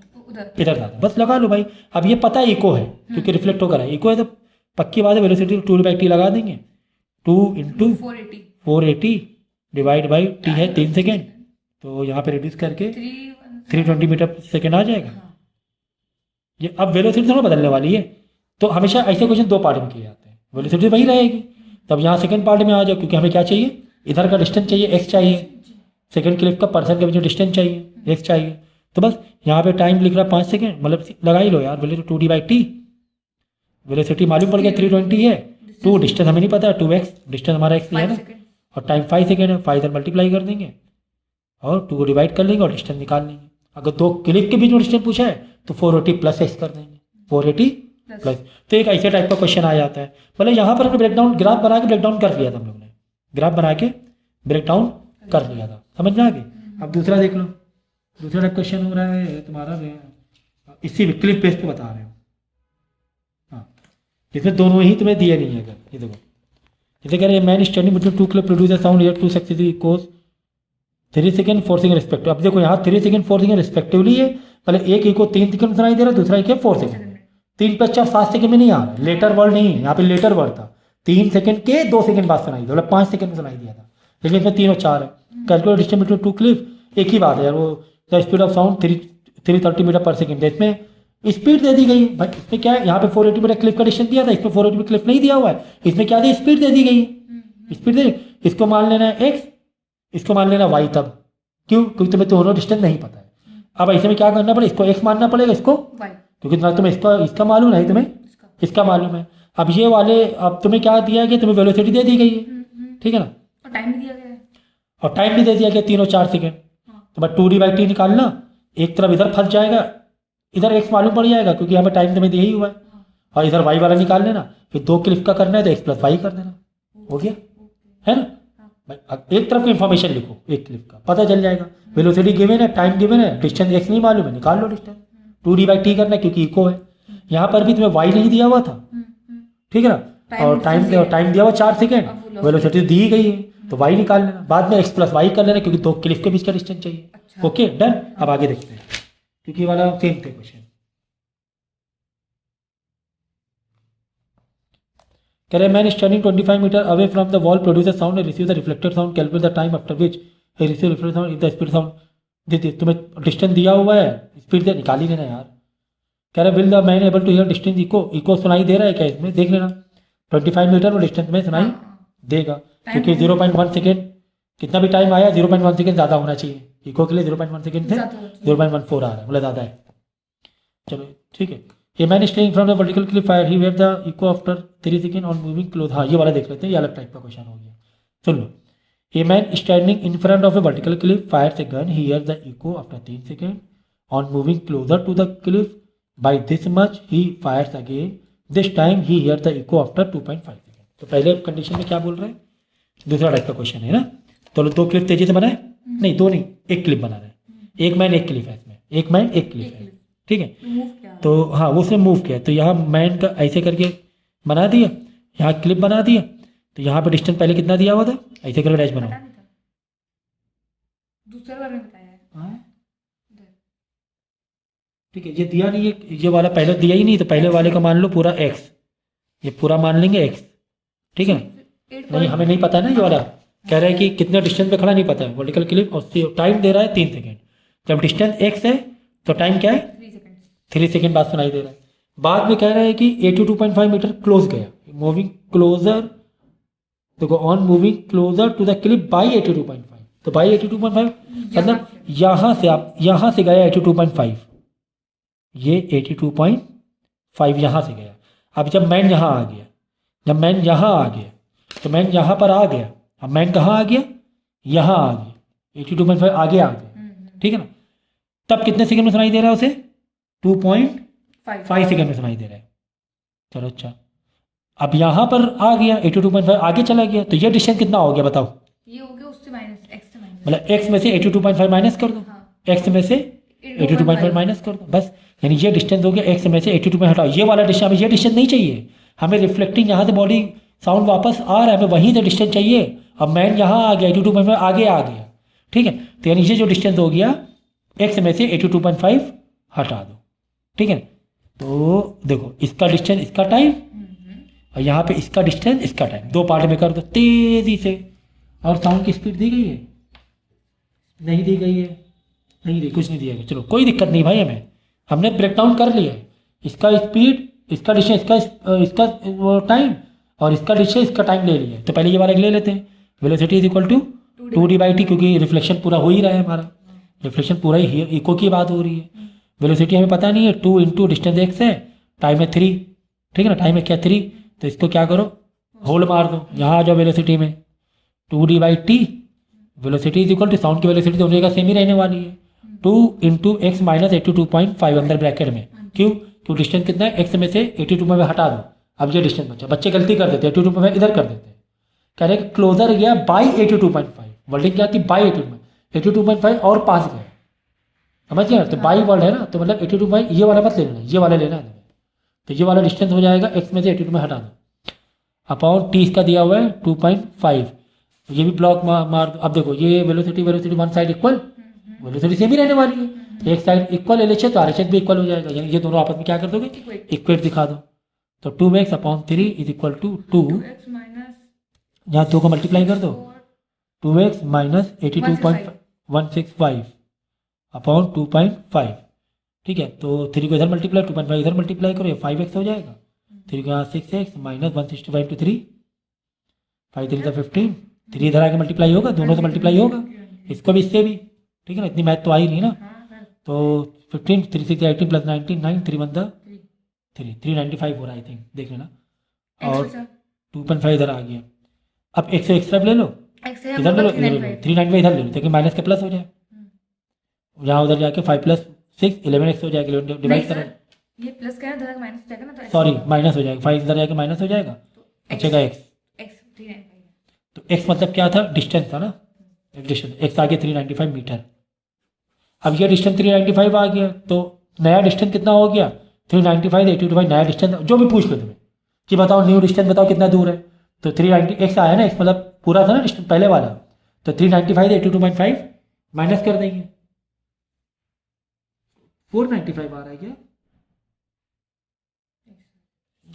इधर ज़्यादा, बस लगा लो भाई। अब ये पता है इको है क्योंकि रिफ्लेक्ट होकर है, इको है तो पक्की बात है, वेलोसिटी 2/t लगा देंगे, 2 इंटू 480 डिवाइड बाई टी है 3 सेकेंड, तो यहाँ पे रिड्यूस करके 320 मीटर पर सेकेंड आ जाएगा। ये अब वेलोसिटी थोड़ा बदलने वाली है, तो हमेशा ऐसे क्वेश्चन 2 पार्ट में किए जाते हैं, वेलोसिटी वही रहेगी। तब यहाँ सेकंड पार्ट में आ जाओ, क्योंकि हमें क्या चाहिए, इधर का डिस्टेंस चाहिए, एक्स चाहिए, सेकंड क्लिफ का पर्सन के बीच में डिस्टेंस चाहिए, एक्स चाहिए। तो बस यहाँ पे टाइम लिख रहा है 5 सेकेंड, मतलब लगा ही लो यार, वेलोसिटी 2/t, वेलोसिटी मालूम पड़ गया 320 है, 2 डिस्टेंस हमें नहीं पता है, 2x डिस्टेंस हमारा x है ना, और टाइम 5 सेकेंड है, 5 इधर मल्टीप्लाई कर देंगे और 2 को डिवाइड कर लेंगे और डिस्टेंस निकाल लेंगे। अगर 2 क्लिफ के बीच में डिस्टेंस पूछा है तो 480 प्लस एक्स कर देंगे, 480 प्लस। तो एक ऐसे टाइप का क्वेश्चन आ जाता है। मतलब यहाँ पर हमने ब्रेकडाउन ग्राफ बना के ब्रेकडाउन कर लिया था, हम लोग ने ग्राफ बना के ब्रेकडाउन कर लिया था, समझ में आ गई। अब दूसरा देख लो, दूसरा क्वेश्चन हो रहा है तुम्हारा, इसी क्लिफ बेस पे बता रहे हो, हाँ इसमें दोनों ही तुम्हें दिए नहीं है। अगर ये देखो, जैसे कह रहे हैं man standing between 2 Cliff produce sound here 2 successive Eeco 3 second 4 second respective. अब देखो यहाँ 3 सेकेंड 4 सेकेंड रिस्पेक्टिवली है, मतलब एक इको 3 सेकेंड में सुनाई दे रहा है, दूसरा इको 4 सेकेंड में, 3 + 4 7 सेकेंड में नहीं आ रहा है, लेटर वर्ड नहीं है यहाँ पे, लेटर वर्ड था 3 सेकेंड के 2 सेकेंड बाद सुनाई दिया, मतलब 5 सेकेंड में सुनाई दिया था, लेकिन इसमें 3 और 4 है। कैलकुलेट डिस्टेंस बिटवीन 2 क्लिफ, एक ही बात है यार, वो the speed of sound 330 metre पर सेकेंड है, इसमें स्पीड दे दी गई है भाई। इसमें क्या है, यहाँ पे 480 मीटर क्लिफ का डिस्टेंस दिया था, इसमें 480 मीटर क्लिफ नहीं दिया हुआ है, इसमें क्या दी, स्पीड दे दी गई है, स्पीड दे। इसको मान लेना है एक्स, इसको मान लेना वाई, तब क्यों, क्योंकि तुम्हें दोनों डिस्टेंस नहीं पता है। अब ऐसे में क्या करना पड़ेगा, इसको एक्स मानना पड़ेगा, इसको क्योंकि ना तुम्हें इसका मालूम है, तुम्हें इसका मालूम है। अब ये वाले, अब तुम्हें क्या दिया गया, तुम्हें वेलोसिटी दे दी गई है, ठीक है ना, और टाइम भी दिया गया है, और टाइम भी दे दिया गया 3 और 4 सेकेंड। तो बस 2/t निकालना, एक तरफ इधर फंस जाएगा, इधर एक्स मालूम पड़ जाएगा क्योंकि हमें टाइम तुम्हें दिया ही हुआ है, और इधर वाई वाला निकाल लेना, फिर 2 क्लिफ का करना है तो एक्स प्लस वाई कर देना, हो गया, है ना भाई। एक तरफ की इन्फॉर्मेशन लिखो, एक क्लिफ का पता चल जाएगा, वेलोसिटी गिवन है, टाइम गिवन है, डिस्टेंस एक्स नहीं मालूम है, निकाल लो डिस्टेंस, 2/t करना है क्योंकि इको है। यहाँ पर भी तुम्हें वाई नहीं दिया हुआ था, ठीक है ना, और टाइम दिया हुआ 4 सेकेंड, वेलोसिटी दी गई है तो वाई निकाल लेना, बाद में एक्स प्लस वाई कर लेना क्योंकि 2 क्लिफ के बीच का डिस्टेंस चाहिए। Okay done. अब आगे देखते हैं, क्योंकि वाला सेम थे क्वेश्चन। कह रहे man standing 25 metre away from the wall produce sound and receive the reflected sound, calculate the time after which he receive reflected sound if the speed sound. दे तुम्हें डिस्टेंस दिया हुआ है, स्पीड दे निकाल ही लेना यार। कह रहा है will the man able to hear distance echo, echo सुनाई दे रहा है क्या इसमें, देख लेना 25 मीटर वो डिस्टेंस में सुनाई देगा, क्योंकि 0.1 सेकेंड कितना भी टाइम आया 0.1 सेकेंड ज़्यादा होना चाहिए, इको के लिए 0.1 सेकेंड से 0.14 आ रहा है, बोला ज़्यादा है। चलो ठीक है। A man staying from the vertical cliff fire he where the echo after 3 second on moving close. हाँ ये वाला देख लेते हैं, ये अलग टाइप का क्वेश्चन हो गया। सुन लो, a man standing in front of a vertical cliff fires a gun, he hears the echo after 3 second on moving closer to the cliff by this much he fires again, this time he hear the echo after 2.5 second. तो पहले condition में क्या बोल रहे हैं, दूसरा type का question है ना। तो दो क्लिप तेजी से बनाए, नहीं दो नहीं, एक क्लिप बना रहे हैं, एक मैन एक क्लिप है इसमें, एक मैन एक क्लिप है, ठीक है। तो हाँ वो उसने मूव किया, तो यहाँ मैन का ऐसे करके बना दिया, यहाँ क्लिप बना दिया, तो यहाँ पे डिस्टेंस पहले कितना दिया हुआ था, ऐसे करके डैश बनाओ। दूसरा बार में बताया है। ठीक है, ये दिया नहीं है, ये वाला पहले दिया ही नहीं, तो पहले वाले का मान लो पूरा x, ये पूरा मान लेंगे x, ठीक है। नहीं हमें नहीं पता है ना, ये वाला कह रहा है कि कितने डिस्टेंस पे खड़ा नहीं पता है, वर्टिकल क्लिप, और टाइम दे रहा है 3 सेकेंड। जब डिस्टेंस x है तो टाइम क्या है 3 सेकेंड बाद सुनाई दे रहा है। बाद में कह रहा है कि 82.5 मीटर क्लोज गया, मूविंग क्लोजर, देखो on moving closer to the clip by 82.5, तो बाई 82.5 मतलब यहाँ से आप यहाँ से गया 82.5, ये 82.5 यहाँ से गया। अब जब मैन यहाँ आ गया, जब मैन यहाँ आ गया तो मैन यहाँ पर आ गया, अब मैन कहाँ आ गया, यहाँ आ गया, 82.5 आगे आ गया, ठीक है ना। तब कितने सेकंड में सुनाई दे रहा है उसे, 2.5 सेकंड में सुनाई दे रहा है। चलो अच्छा, अब यहाँ पर आ गया 82.5 आगे चला गया, तो ये डिस्टेंस कितना हो गया बताओ, ये हो गया उससे माइनस, x से माइनस, मतलब x में से 82.5 माइनस कर दो, x में से 82.5 माइनस कर दो, बस यानी ये डिस्टेंस हो गया, x में से 82 हटाओ, ये वाला डिस्टेंस, हमें ये डिस्टेंस नहीं चाहिए, हमें रिफ्लेक्टिंग यहाँ से बॉडी साउंड वापस आ रहा है, हमें वहीं से डिस्टेंस चाहिए। अब मैन यहाँ आ गया 82.5 आगे आ गया, ठीक है, तो यानी ये जो डिस्टेंस हो गया x में से 82.5 हटा दो, ठीक है। तो देखो इसका डिस्टेंस इसका टाइम, और यहाँ पे इसका डिस्टेंस इसका टाइम, दो पार्ट में कर दो तेजी से। और साउंड की स्पीड दी गई है, नहीं दी गई है, नहीं दी, कुछ नहीं दिया गया, चलो कोई दिक्कत नहीं भाई, हमें हमने ब्रेक डाउन कर लिया है, इसका स्पीड, इसका डिस्टेंस, इसका टाइम, और इसका डिस्टेंस इसका टाइम ले लिया है। तो पहले ये वाला ले लेते हैं, velocity is equal to 2d/t, क्योंकि रिफ्लेक्शन पूरा हो ही रहा है, हमारा रिफ्लेक्शन पूरा ही इको की बात हो रही है। वेलोसिटी हमें पता नहीं है, 2 इंटू डिस्टेंस x है, टाइम है 3, ठीक है ना, टाइम है क्या 3, तो इसको क्या करो होल मार दो, यहाँ आ जाओ वेलोसिटी में 2d/t, velocity is equal to sound की वेलोसिटी दोनों जगह सेम ही रहने वाली है, 2 इंटू एक्स माइनस 82.5 अंदर ब्रैकेट में, क्यों डिस्टेंस कितना है, x में से 82 में हटा दो, अब ये डिस्टेंस बचा, बच्चे गलती कर देते हैं 82.5 इधर कर देते हैं, कह रहे हैं क्लोजर गया बाई 82.5, वर्डिंग क्या थी बाई 82.5 और पास गया, समझ गया, तो बाई वर्ड है ना, तो मतलब 82.5 ये वाला मत लेना, ये वाला लेना है, तो ये वाला डिस्टेंस हो जाएगा x में से 82 में हटा दो, अपॉन t इसका दिया हुआ है 2.5, ये भी ब्लॉक मार दो। अब देखो ये velocity one side equal, velocity same ही रहने वाली है, तो एक साइड इक्वल LHS तो RHS भी इक्वल हो जाएगा, यानी ये दोनों आपस में क्या कर दोगे इक्वेट दिखा दो, तो 2x upon 3 is equal to 2, यहाँ 2 को मल्टीप्लाई कर दो, 2x माइनस 82.165 अपॉन 2.5, ठीक है, तो 3 को इधर मल्टीप्लाई, 2.5 इधर मल्टीप्लाई करो, ये 5x हो जाएगा, 3 को यहाँ 6x माइनस 165 टू 3, 5 3 15, 3 इधर आके मल्टीप्लाई होगा, दोनों से मल्टीप्लाई होगा, इसको भी इससे भी, ठीक है ना, इतनी मैथ तो आई नहीं ना, तो 15 3 6 18 प्लस 19 9 3 1 395 हो रहा है, आई थिंक देख लेना, और 2.5 इधर आ गया। अब x से एक्स्ट्रा ले लो, इधर ले लो, 395 इधर ले लो, ताकि माइनस के प्लस हो जाए, यहाँ उधर जाके 5 प्लस 6 11x हो जाएगा, 11 डिवाइड करो, ये प्लस का है इधर माइनस हो जाएगा ना, तो सॉरी माइनस हो जाएगा, 5 इधर जाके माइनस हो जाएगा, बचेगा x, तो x मतलब क्या था, डिस्टेंस था ना, डिस्टेंस x आगे 395 मीटर। अब ये डिस्टेंस 395 आ गया, तो नया डिस्टेंस कितना हो गया 395 82 नया डिस्टेंस, जो भी पूछ लो तुम्हें कि बताओ न्यू डिस्टेंस बताओ कितना दूर है, तो 390 x आया ना, x मतलब पूरा था ना डिस्टेंस पहले वाला, तो 395 82.5 माइनस कर देंगे, 495 आ रहा है क्या,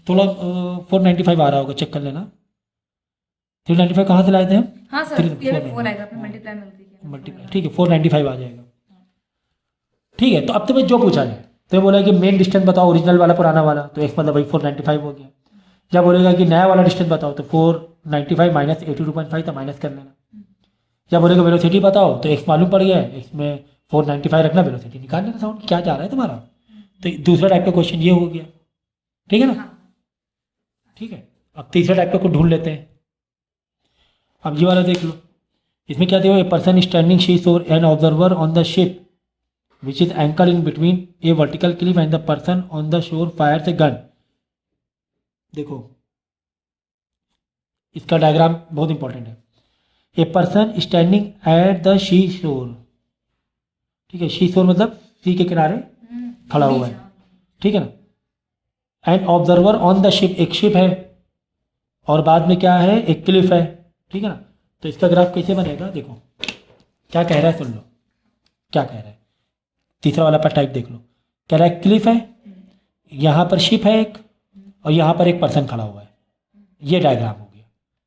थोड़ा 495 आ रहा होगा, चेक कर लेना, 395 कहाँ से लाए थे हम, हाँ सर, ये 4 आएगा, अपने मल्टीप्लाई मिलती है, मल्टीप्लाई, ठीक है 495 आ जाएगा, ठीक है। तो अब तुम्हें जो पूछा जाए तो ये बोला कि मेन डिस्टेंस बताओ ओरिजिनल वाला पुराना वाला, तो x मतलब वही 495 हो गया। जब बोलेगा कि नया वाला डिस्टेंस बताओ तो 495 माइनस 82.5 तो माइनस कर लेना। जब बोलेगा वेलोसिटी बताओ तो x मालूम पड़ गया है, इसमें 495 रखना, वेलोसिटी निकाल लेना साउंड क्या जा रहा है तुम्हारा। तो दूसरा टाइप का क्वेश्चन ये हो गया, ठीक है ना। हाँ ठीक है, अब तीसरा टाइप का कुछ ढूंढ लेते हैं। अब ये वाला देख लो, इसमें क्या देखो, a person standing she shore an observer on the ship which is anchor in between a vertical cliff and the person on the shore fires a gun. देखो इसका डायग्राम बहुत इंपॉर्टेंट है। A person standing at the she shore, ठीक है, she शोर मतलब सी के किनारे खड़ा हुआ है, ठीक है ना। And observer on the ship, एक शिप है और बाद में क्या है, एक क्लिफ है, ठीक है ना। तो इसका ग्राफ कैसे बनेगा, देखो क्या कह रहा है, सुन लो क्या कह रहा है। तीसरा वाला पर टाइप देख लो, कह रहा है क्लिफ है, यहाँ पर शिप है एक, और यहाँ पर एक पर्सन खड़ा हुआ है। ये डायग्राम हो गया,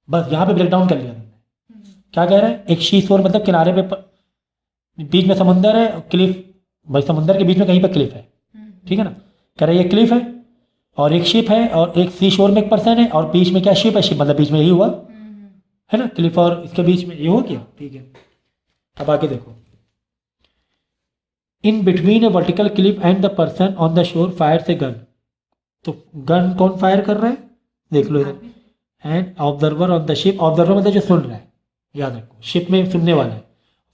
बस यहाँ पे ब्रेक डाउन कर लिया तुमने। क्या कह रहा है, एक शी शोर मतलब किनारे पे बीच में समुंदर है, क्लिफ भाई समुंदर के बीच में कहीं पर क्लिफ है, ठीक है ना। कह रहा है ये क्लिफ है और एक शिप है और एक सी शोर में एक पर्सन है और बीच में क्या शिप है, शिप मतलब बीच में यही हुआ है ना, क्लिफ और इसके बीच में ये हो गया, ठीक है। अब आगे देखो, in between a vertical cliff and the person on the shore fires a gun. तो गन कौन फायर कर रहा है, देख लो इधर। And observer on the ship, observer मतलब जो सुन रहा है, याद रखो शिप में सुनने वाला है।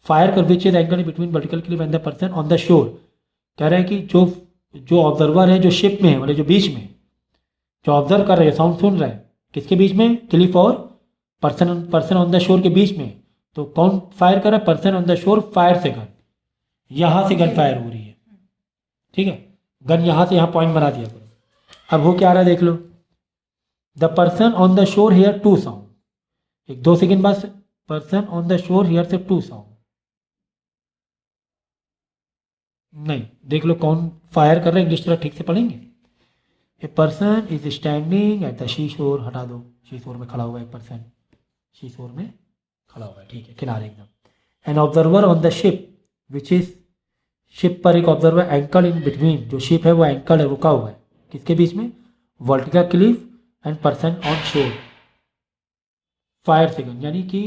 फायर कर which is angle between vertical cliff and the person on the शोर। कह रहा है कि जो ऑब्जर्वर है जो शिप में है, मतलब जो बीच में जो ऑब्जर्व कर रहे हैं, साउंड सुन रहा है, किसके बीच में, क्लिफ और पर्सन ऑन द शोर के बीच में। तो कौन फायर कर रहा है, पर्सन ऑन द शोर फायर से गन, यहाँ से गन फायर हो रही है, ठीक है। गन यहाँ से यहाँ पॉइंट बना दिया करो। अब वो क्या आ रहा है देख लो, the person on the shore hear two sound, एक 2 सेकेंड बाद person on the shore hear से टू साउंड, नहीं देख लो कौन फायर कर रहा है, इंग्लिश थोड़ा ठीक से पढ़ेंगे। ए person is standing at the she शोर, हटा दो, शी शोर में खड़ा हुआ है एक पर्सन, शी शोर में खड़ा हुआ है, ठीक है, किनारे एकदम। N observer on the ship which is, ship पर एक ऑब्जर्वर एंकल इन बिटवीन, जो शिप है वो एंकल है, रुका हुआ है, किसके बीच में, vertical cliff and person on शोर फायर से गन, यानी कि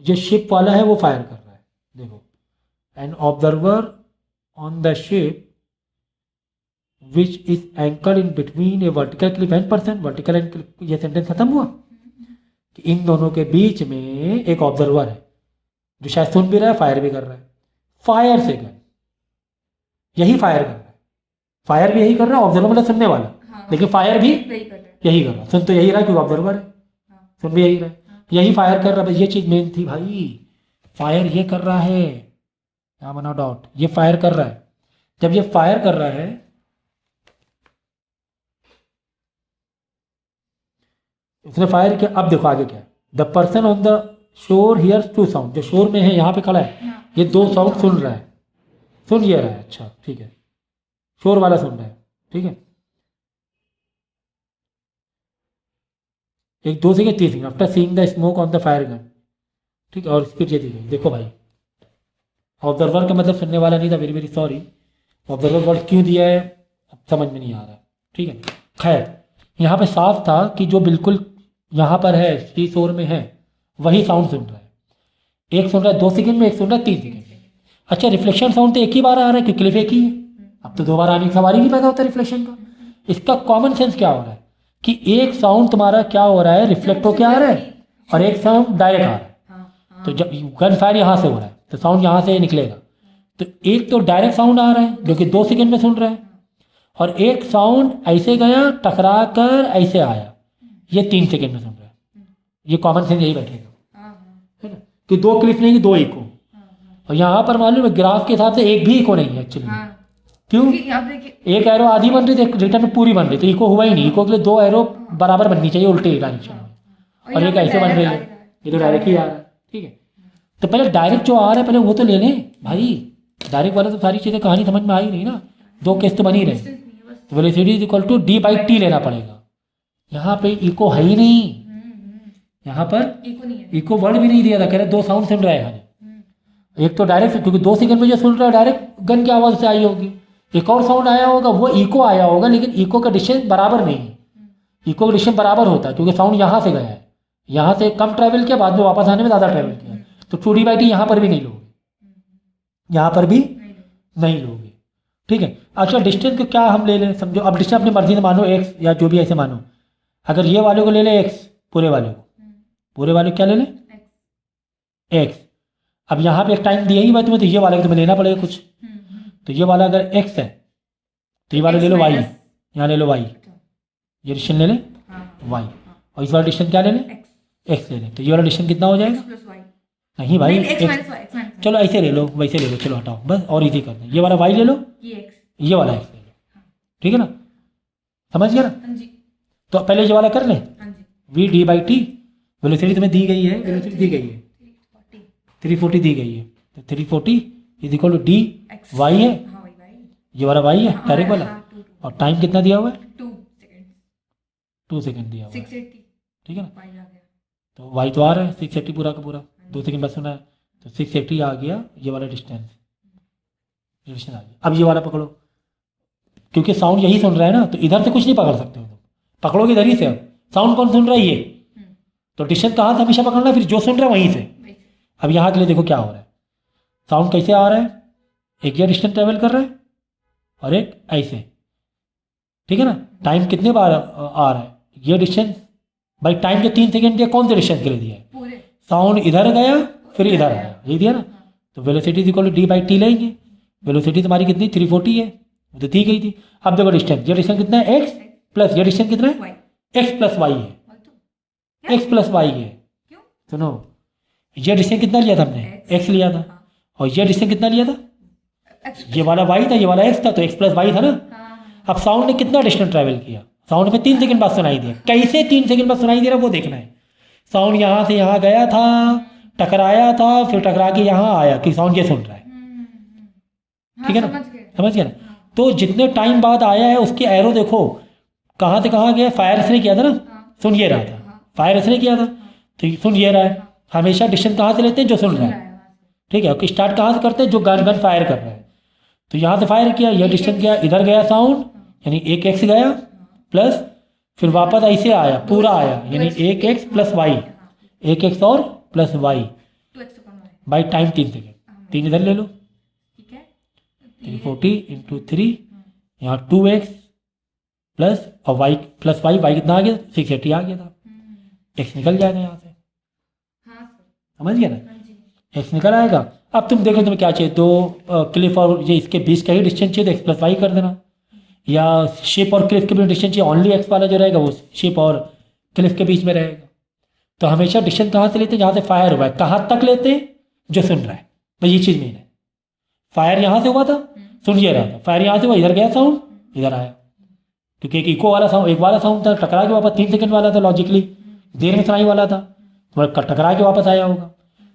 जो शिप वाला है वो फायर कर रहा है, देखो। N observer on the ship which is ankle in between a vertical cliff and person, vertical and Cliff, ये सेंटेंस खत्म हुआ कि इन दोनों के बीच में एक ऑब्जर्वर है जो शायद सुन भी रहा है, फायर भी कर रहा है, फायर से गन, यही फायर कर रहा है, फायर भी यही कर रहा है, ऑब्जर्वर मतलब सुनने वाला, लेकिन फायर भी यही कर रहा है, सुन तो यही रहा है क्योंकि ऑब्जर्वर है, सुन भी यही रहा है, यही फायर कर रहा है। ये चीज मेन थी भाई, फायर ये कर रहा है, यहाँ बना डॉट, ये फायर कर रहा है। जब ये फायर कर रहा है, उसने फायर किया, अब देखो आगे क्या है, the person on the shore hears two sound, जो शोर में है यहाँ पे खड़ा है, ये 2 साउंड सुन रहा है, सुन ये रहा है, अच्छा ठीक है, शोर वाला सुन रहा है, ठीक है। एक 2 second 3 second after seeing the smoke on the fire gun, ठीक है, और स्पीड ये दी गई, देखो भाई ऑब्जर्वर का मतलब सुनने वाला नहीं था, very very sorry, observer word क्यों दिया है अब समझ में नहीं आ रहा, ठीक है। खैर यहाँ पे साफ था कि जो बिल्कुल यहाँ पर है, शी शोर में है, वही साउंड सुन रहा है, एक सुन रहा है 2 सेकेंड में, एक सुन रहा है 3 सेकेंड में। अच्छा रिफ्लेक्शन साउंड तो एक ही बार आ रहा है क्योंकि क्लिफ एक ही है, अब तो 2 बार आने की सवाल ही नहीं पैदा होता रिफ्लेक्शन का। इसका कॉमन सेंस क्या हो रहा है कि एक साउंड तुम्हारा क्या हो रहा है, रिफ्लेक्ट होकर आ रहा है, और एक साउंड डायरेक्ट आ रहा है। तो जब गन फायर यहाँ से हो रहा है तो साउंड यहाँ से निकलेगा, तो एक तो डायरेक्ट साउंड आ रहा है जो कि 2 सेकेंड में सुन रहा है, और एक साउंड ऐसे गया टकरा कर ऐसे आया, ये 3 सेकेंड में सुन रहा है। ये कॉमन सेंस यही बैठेगा, है ना, कि 2 क्लिफ नहीं, 2 इको। और यहाँ पर मालूम है ग्राफ के हिसाब से एक भी इको नहीं है एक्चुअली, क्यों, एक एरो आधी बन रही थी, रिटर्न में पूरी बन रही थी, इको हुआ ही नहीं। इको के लिए 2 एरो बराबर बननी चाहिए उल्टे डायरेक्शन में, और एक ऐसे बन रही है, ये तो डायरेक्ट ही आ रहा है, ठीक है। तो पहले डायरेक्ट जो आ रहा है पहले वो तो ले लें भाई, डायरेक्ट वाला तो सारी चीज़ें कहानी समझ में आ ही नहीं ना, 2 केस तो बन ही रहे, velocity is equal to d/t लेना पड़ेगा। यहाँ पे इको है ही नहीं, यहाँ पर इको वर्ड भी नहीं दिया था, कह रहे 2 साउंड सुन रहा है, एक तो डायरेक्ट क्योंकि 2 सेकंड में जो सुन रहा है डायरेक्ट गन की आवाज़ से आई होगी, एक और साउंड आया होगा, वो इको आया होगा, लेकिन इको का डिस्टेंस बराबर नहीं है। इको का डिस्टेंस बराबर होता है क्योंकि साउंड यहाँ से गया है, यहाँ से कम ट्रैवल किया, बाद में वापस आने में ज़्यादा ट्रैवल किया, तो 2D/T यहाँ पर भी नहीं लोगे, यहाँ पर भी नहीं लोगे। ठीक है। अच्छा डिस्टेंस को क्या हम ले लें, समझो अब डिस्टेंस अपनी मर्जी से मानो x या जो भी ऐसे मानो, अगर ये वाले को ले लें x, पूरे वाले को क्या ले लें x। अब यहाँ पे एक टाइम दिया ही मैं तुम्हें, तो ये वाले को तुम्हें लेना पड़ेगा कुछ, तो ये वाला अगर x है तो ये वाला ले लो y, यहाँ ले लो y, ये डिस्टेंस ले लें y, और इस वाला डिस्टेंस क्या ले लें x ले लें, तो ये वाला डिस्टेंस कितना हो जाएगा, नहीं भाई x, चलो ऐसे ले लो, वैसे ले लो, चलो हटाओ बस और इजी कर दें, ये वाला y ले लो, ये वाला x ले लो, ठीक है ना, समझ गया ना। तो पहले ये वाला कर लें, v/d/t वेलोसिटी तुम्हें दी गई है, वेलोसिटी दी गई है 340 दी गई है, तो 340 is equal to d y है, ये वाला y है डायरेक्ट वाला, और टाइम कितना दिया हुआ है 2 सेकंड दिया हुआ है, ठीक है ना। तो y तो आ रहा है 680 पूरा का पूरा, 2 सेकंड बस सुना है, तो 680 आ गया ये वाला डिस्टेंस आ गया। अब ये वाला पकड़ो, क्योंकि साउंड यही सुन रहा है ना, तो इधर से कुछ नहीं पकड़ सकते हो, पकड़ोगे इधर ही से। अब साउंड कौन सुन रहा है, ये, तो डिस्टेंस कहाँ से हमेशा पकड़ना है, फिर जो सुन रहा है वहीं से। अब यहाँ के लिए देखो क्या हो रहा है, साउंड कैसे आ रहा है, एक ये डिस्टेंस ट्रेवल कर रहा है और एक ऐसे, ठीक है ना। टाइम कितने बार आ रहा है, ये डिस्टेंस भाई टाइम के 3 सेकंड दिया, कौन से डिस्टेंस के लिए दिया है, साउंड इधर गया फिर इधर आया, यही दिया ना। तो velocity is equal to d/t लेंगे, वेलोसिटी तुम्हारी कितनी 340 है, वो तो दी गई थी। अब देखो डिस्टेंस, ये डिस्टेंस कितना है x प्लस ये डिस्टेंस कितना है x प्लस वाई है, x प्लस वाई है। सुनो, ये डिस्टेंस कितना लिया था हमने, x लिया था, और ये डिस्टेंस कितना लिया था, ये वाला y था, ये वाला x था, तो x प्लस वाई था ना। अब साउंड ने कितना डिस्टेंस ट्रैवल किया, साउंड में 3 सेकंड बाद सुनाई दिया, कैसे 3 सेकंड बाद सुनाई दे रहा वो देखना है। साउंड यहाँ से यहाँ गया था, टकराया था, फिर टकरा के यहाँ आया, कि साउंड ये सुन रहा है, ठीक है ना, समझ गया ना। तो जितने टाइम बाद आया है उसके एरो देखो कहाँ से कहाँ गया, फायर इसने किया था ना, सुन ये रहा था, फायर इसने किया था तो सुन ये रहा है। हमेशा डिस्टेंस कहाँ से लेते हैं, जो सुन रहा है, ठीक है। स्टार्ट कहाँ से करते हैं, जो गन फायर कर रहा है, तो यहाँ से फायर किया, यह डिस्टेंस गया, इधर गया साउंड, यानी 1x गया प्लस फिर वापस ऐसे आया, पूरा आया, यानी 1x प्लस वाई, 1x और plus y by time 3 second, 3 इधर ले लो, 340 इंटू 3, यहाँ 2x प्लस और वाई प्लस वाई, वाई कितना आ गया 680 आ गया था, x निकल जाएगा यहाँ से, समझ गया ना, x निकल आएगा। अब तुम देखो तुम्हें क्या चाहिए, दो क्लिफ और ये इसके बीच का ही डिस्टेंस चाहिए तो x प्लस वाई कर देना, या शिप और क्लिफ के बीच डिस्टेंस चाहिए, ओनली x वाला जो रहेगा वो शिप और क्लिफ के बीच में रहेगा। तो हमेशा डिस्टेंस कहाँ से लेते हैं, जहाँ से फायर हुआ है, कहाँ तक लेते हैं, जो सुन रहा है, बस ये चीज़ मेन है। फायर यहाँ से हुआ था, सुन ये रहा था, फायर यहाँ से हुआ, इधर गया साउंड, इधर आया, क्योंकि एक इको वाला साउंड, एक वाला साउंड था, टकरा के वापस 3 सेकंड वाला था, लॉजिकली देर में सुनाई वाला था, तो टकरा के वापस आया होगा।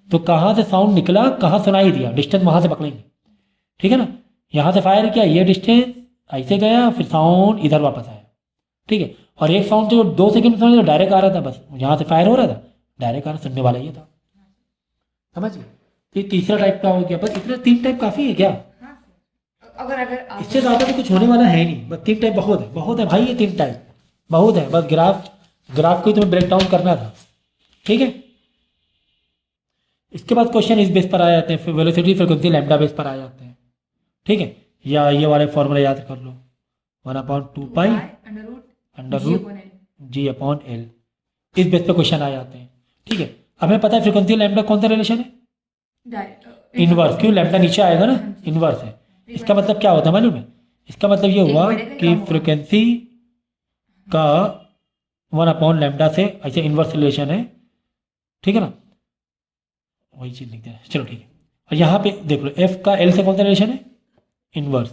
तो कहाँ से साउंड निकला, कहाँ सुनाई दिया, डिस्टेंस वहाँ से पकड़ेंगे, ठीक है ना। यहाँ से फायर किया, ये डिस्टेंस ऐसे गया, फिर साउंड इधर वापस आया, ठीक है। और एक साउंड जो 2 सेकंड में सुनाई डायरेक्ट आ रहा था, बस यहाँ से फायर हो रहा था, डायरेक्ट आ रहा, सुनने वाला ये था, समझ गए। ये तीसरा टाइप का हो गया, बस इतना 3 टाइप काफ़ी है क्या, अगर इससे ज़्यादा तो कुछ होने वाला है नहीं, बस 3 टाइप बहुत है भाई, ये 3 टाइप बहुत है, बस ग्राफ को ही तुम्हें ब्रेक डाउन करना था, ठीक है। इसके बाद क्वेश्चन इस बेस पर आ जाते हैं, वेलोसिटी फ्रीक्वेंसी लैम्डा बेस पर आ जाते हैं, ठीक है। या ये वाले फॉर्मूला याद कर लो, 1/2 पाई अंडर रूट g/l, इस बेस पर क्वेश्चन आ जाते हैं, ठीक है। हमें पता है फ्रीक्वेंसी लैम्डा कौन सा रिलेशन है, इनवर्स, क्यों लैम्डा नीचे आएगा ना, इनवर्स है। इसका मतलब क्या होता है मालूम है, इसका मतलब ये हुआ कि फ्रीक्वेंसी का 1/λ से ऐसे इनवर्स रिलेशन है, ठीक है ना, वही चीज़ लिखते हैं, चलो ठीक है। और यहाँ पे देख लो f का l से कौन सा रिलेशन है, इनवर्स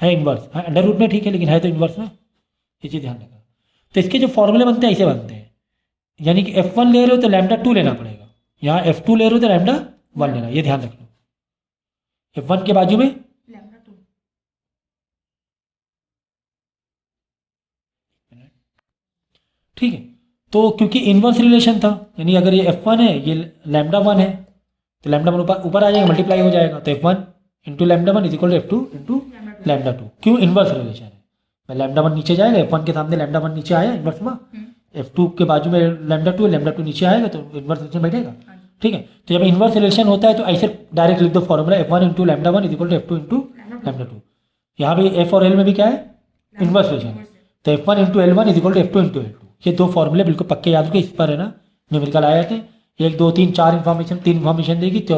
है, इनवर्स है अंडर रूट में, ठीक है, लेकिन है तो इनवर्स ना, ये चीज़ ध्यान रखना। तो इसके जो फॉर्मूले बनते हैं ऐसे बनते हैं, यानी कि f1 ले रहे हो तो λ2 लेना पड़ेगा, यहाँ f2 ले रहे हो तो λ1 लेना, ये ध्यान रख लो, f1 के बाजू में ठीक है। तो क्योंकि इनवर्स रिलेशन था, यानी अगर ये f1 है, ये λ1 है, तो λ1 ऊपर आ जाएगा, मल्टीप्लाई हो जाएगा, तो f1 into lambda one is equal to F2 into lambda two. क्यों? इन्वर्स रिलेशन है। मैं लैम्डा वन नीचे जाएगा, F1 के सामने लैम्डा वन नीचे आया इन्वर्स में, F2 के बाजू में लैम्डा टू नीचे आएगा तो इन्वर्स रिलेशन बैठेगा। ठीक है, तो जब इन्वर्स रिलेशन होता है तो ऐसे डायरेक्ट लिख दो formula F1 into lambda one is equal to F2 into lambda two. यहाँ भी F और L में भी क्या है? इन्वर्स रिलेशन है। तो F1 into L1 is equal to F2 into L2। ये दो फॉर्मूले बिल्कुल पक्के याद रखो, इस पर है ना न्यूमेरिकल आए थे। 1 2 3 4 इन्फॉर्मेशन, 3 इन्फॉर्मेशन देगी तो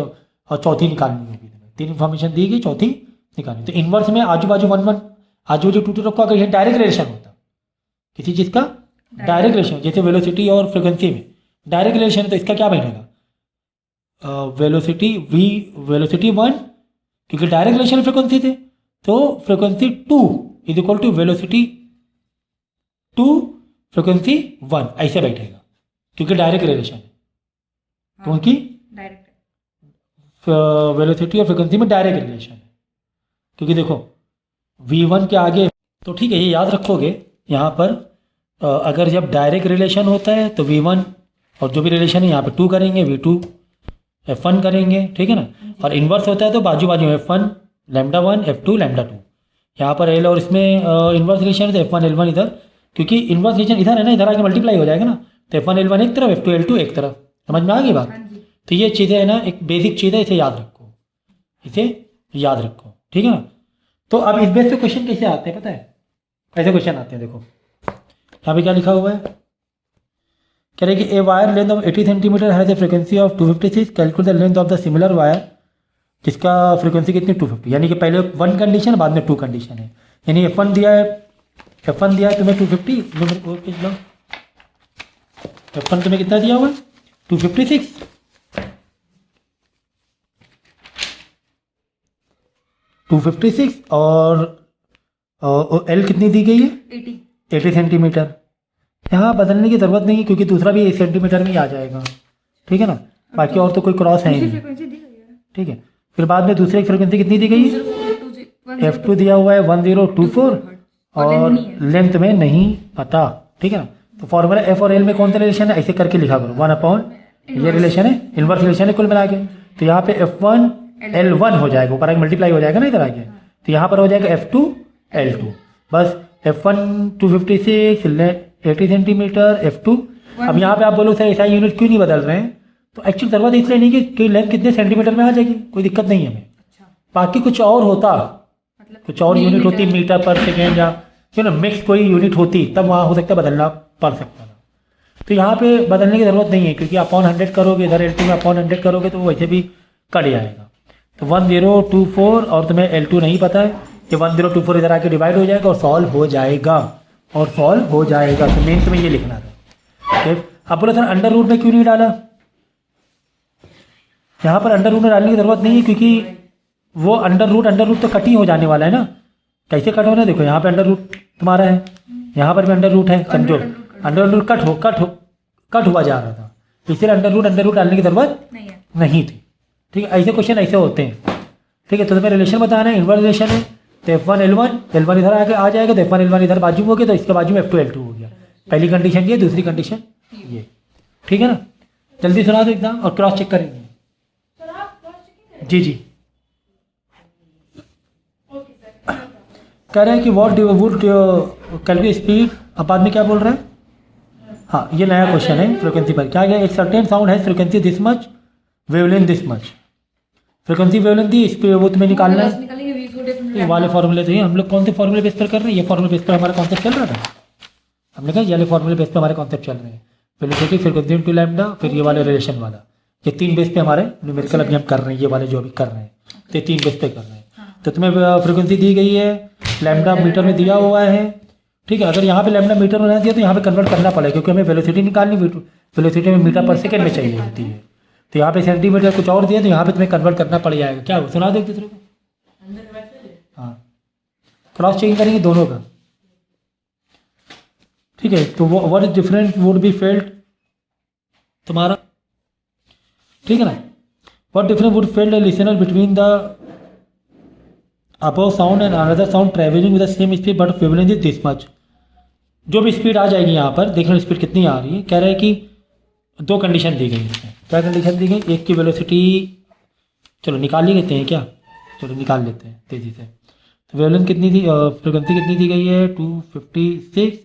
और चौथी निकालनी होगी। 3 इन्फॉर्मेशन देगी, चौथी निकालनी। तो इन्वर्स में आजू बाजू 1 1 आजू बाजू 2 2 रखो। अगर ये डायरेक्ट रिलेशन होता किसी चीज़ का, डायरेक्ट रिलेशन जैसे वेलोसिटी और फ्रिक्वेंसी में डायरेक्ट रिलेशन है तो इसका क्या बनेगा? वेलोसिटी 1 क्योंकि डायरेक्ट रिलेशन फ्रिक्वेंसी थे, तो frequency 2 is equal to velocity 2 frequency 1 ऐसे बैठेगा क्योंकि डायरेक्ट रिलेशन है। क्योंकि डायरेक्ट वेलोसिटी और फ्रिक्वेंसी में डायरेक्ट रिलेशन है। क्योंकि देखो v1 के आगे, तो ठीक है ये याद रखोगे यहाँ पर। अगर जब डायरेक्ट रिलेशन होता है तो v1 और जो भी रिलेशन है यहाँ पे 2 करेंगे, v2 f1 करेंगे, ठीक है ना। और इन्वर्स होता है तो बाजू बाजू में f1 लैम्डा 1 f2 लैम्डा 2। यहाँ पर L और इसमें इन्वर्स रिलेशन है तो f1 L1 इधर, क्योंकि इन्वर्स रिलेशन इधर है ना, इधर आके मल्टीप्लाई हो जाएगा ना। तो f1 L1 एक तरफ, f2 L2 एक तरफ। समझ में आ गई बात? तो ये चीज़ें है ना, एक बेसिक चीज़ है, इसे याद रखो, इसे याद रखो, ठीक है ना। तो अब इस बेस पे क्वेश्चन कैसे आते हैं पता है? कैसे क्वेश्चन आते हैं देखो, यहाँ पे क्या लिखा हुआ है, कह रहे कि a wire length of 80 centimetre has a frequency of 256, calculate the length of the similar wire जिसका फ्रिक्वेंसी कितनी 250। यानी कि पहले 1 कंडीशन बाद में 2 कंडीशन है। यानी F1 दिया है, F1 दिया है तुम्हें 250, F1 तुम्हें कितना दिया हुआ है 256, और L कितनी दी गई है 80 सेंटीमीटर। यहाँ बदलने की ज़रूरत नहीं है क्योंकि दूसरा भी 1 सेंटीमीटर में ही आ जाएगा, ठीक है ना। बाकी और तो कोई क्रॉस है ही नहीं, ठीक है। फिर बाद में दूसरी फ्रिक्वेंसी कितनी दी गई है, F2 दिया हुआ है 1024 और लेंथ में नहीं पता, ठीक है ना। तो फॉर्मूला F और L में कौन सा रिलेशन है, ऐसे करके लिखा करो 1/, ये रिलेशन है, इन्वर्स रिलेशन है कुल मिला के। तो यहाँ पे F1 L1 हो जाएगा, ऊपर आगे मल्टीप्लाई हो जाएगा ना इधर आगे, तो यहाँ पर हो जाएगा F2 L2। बस F1 256 80 सेंटीमीटर F2। अब यहाँ पे आप बोलो सर ऐसा यूनिट क्यों नहीं बदल रहे हैं, तो एक्चुअल ज़रूरत इसलिए नहीं कि लेंथ कितने सेंटीमीटर में आ जाएगी, कोई दिक्कत नहीं है हमें। बाकी कुछ और होता, कुछ और यूनिट होती मीटर पर सेकेंड या यू नो मिक्स कोई यूनिट होती, तब वहाँ हो सकता है बदलना पड़ सकता था। तो यहाँ पे बदलने की ज़रूरत नहीं है क्योंकि अपॉन 100 करोगे, इधर L2 में अपॉन 100 करोगे तो वो वैसे भी कट जाएगा। तो 1024 और तुम्हें L2 नहीं पता है, ये 1024 इधर आके डिवाइड हो जाएगा और सॉल्व हो जाएगा, और सॉल्व हो जाएगा। तो मेन तुम्हें ये लिखना था। अब बोला सर अंडर रूट में क्यों नहीं डाला, यहाँ पर अंडर रूट में डालने की ज़रूरत नहीं है क्योंकि वो अंडर रूट तो कट ही हो जाने वाला है ना। कैसे कट होना है देखो, यहाँ पे अंडर रूट तुम्हारा है, यहाँ पर भी अंडर रूट है, समझो अंडर रूट कट हुआ जा रहा था, इसलिए अंडर रूट डालने की ज़रूरत नहीं थी, ठीक है। ऐसे क्वेश्चन ऐसे होते हैं, ठीक है। तो तुम्हें रिलेशन बताना है, इन्वर्स रिलेशन है, तो F1 L1 इधर आके आ जाएगा, तो F1 L1 इधर बाजू में हो गया, तो इसके बाजू में F2 L2 हो गया। पहली कंडीशन ये, दूसरी कंडीशन ये, ठीक है ना। जल्दी सुना दो एग्जाम और क्रॉस चेक करेंगे। जी कह रहे हैं कि वॉट वुड कैलकुलेट स्पीड, अब बाद में क्या बोल रहे हैं, हाँ ये नया क्वेश्चन है फ्रिक्वेंसी पर। क्या गया, एक सर्टेन साउंड है frequency this much, wavelength this much, frequency wavelength the, speed वो तुम्हें निकालना है। ये वाले फॉर्मूले थे, हम लोग कौन से फॉर्मूले बेस पर कर रहे हैं, ये फॉर्मूले बेस पर हमारा कॉन्सेप्ट चल रहा था। हमने कहा ये वाले फॉर्मूले बेस पर हमारे कॉन्सेप्ट चल रहे हैं, वेलोसिटी फ्रिक्वेंसी इनटू लैम्डा, फिर ये वाले रिलेशन वाला, ये 3 बेस पे हमारे न्यूमेरिकल अभी हम कर रहे हैं, ये वाले जो अभी कर रहे हैं तो 3 बेस पे कर रहे हैं। तो तुम्हें फ्रिक्वेंसी दी गई है, लैम्डा मीटर में दिया हुआ है, ठीक है। अगर यहाँ पे लैम्डा मीटर में ना दिया तो यहाँ पे कन्वर्ट करना पड़ेगा क्योंकि हमें वेलोसिटी निकालनी, वेलोसिटी में मीटर पर सेकेंड में चाहिए होती है। तो यहाँ पे सेंटीमीटर कुछ और दिया तो यहाँ पे तुम्हें कन्वर्ट करना पड़ जाएगा। क्या सुना दो एक दूसरे को, हाँ क्रॉस चेकिंग करेंगे दोनों का, ठीक है। तो वो what is different would be felt तुम्हारा, ठीक है ना। What difference would felt A listener between the above sound and another sound travelling with the same speed but wavelength is this much. जो भी स्पीड आ जाएगी यहाँ पर देख लो स्पीड कितनी आ रही है। कह रहा है कि 2 कंडीशन दी गई है। क्या कंडीशन दी गई, एक की वेलोसिटी चलो निकाल ही लेते हैं क्या, चलो निकाल लेते हैं तेज़ी से। तो वेवलेंथ कितनी थी, फ्रिक्वेंसी कितनी दी गई है 256,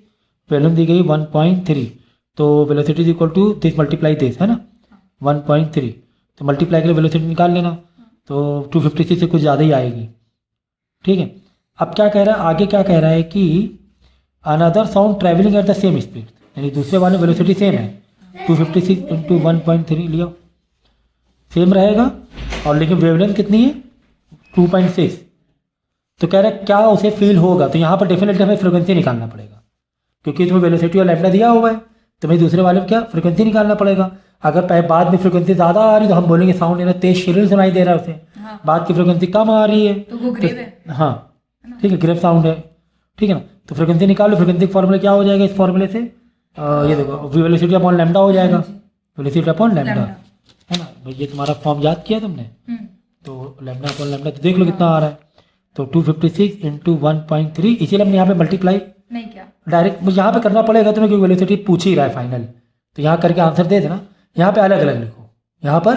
वेवलेंथ दी गई 1.3, तो velocity is equal to this multiply this, है ना 1.3, तो मल्टीप्लाई के लिए वेलोसिटी निकाल लेना, तो 256 से कुछ ज़्यादा ही आएगी। ठीक है, अब क्या कह रहा है आगे, क्या कह रहा है कि another sound travelling at the same speed, यानी दूसरे वाले वेलोसिटी सेम है, 256 इंटू 1.3 लिया सेम रहेगा, और लेकिन वेवलेंथ कितनी है 2.6, तो कह रहा है क्या उसे फील होगा, तो यहाँ पर डेफिनेटली हमें फ्रिक्वेंसी निकालना पड़ेगा, क्योंकि तुम्हें वेलोसिटी और लैम्डा दिया हुआ है, तुम्हें दूसरे वाले में क्या फ्रिक्वेंसी निकालना पड़ेगा। अगर बाद में फ्रिक्वेंसी ज़्यादा आ रही है तो हम बोलेंगे साउंड ना तेज शिरिल सुनाई दे रहा है उसे, हाँ। बाद की फ्रिक्वेंसी कम आ रही है तो वो ग्रेव है। हाँ ठीक है, ग्रेव साउंड है, ठीक है ना। तो फ्रिक्वेंसी निकालो, फ्रिक्वेंसी का फॉर्मूला क्या हो जाएगा इस फॉर्मूले से, ये देखो वेलोसिटी अपॉन लैम्डा हो जाएगा, वेलोसिटी अपॉन लैम्डा, है ना भाई। ये तुम्हारा फॉर्म याद किया तुमने, तो लैम्डा अपॉन लैम्डा तो देख लो कितना आ रहा है, तो 256 इंटू 1.3, इसीलिए हमने यहाँ पे मल्टीप्लाई नहीं क्या डायरेक्ट मुझे यहाँ पे करना पड़ेगा तुम्हें, क्योंकि वेलोसिटी पूछ ही रहा है फाइनल, तो यहाँ करके आंसर दे देना। यहाँ पे अलग अलग लिखो, यहाँ पर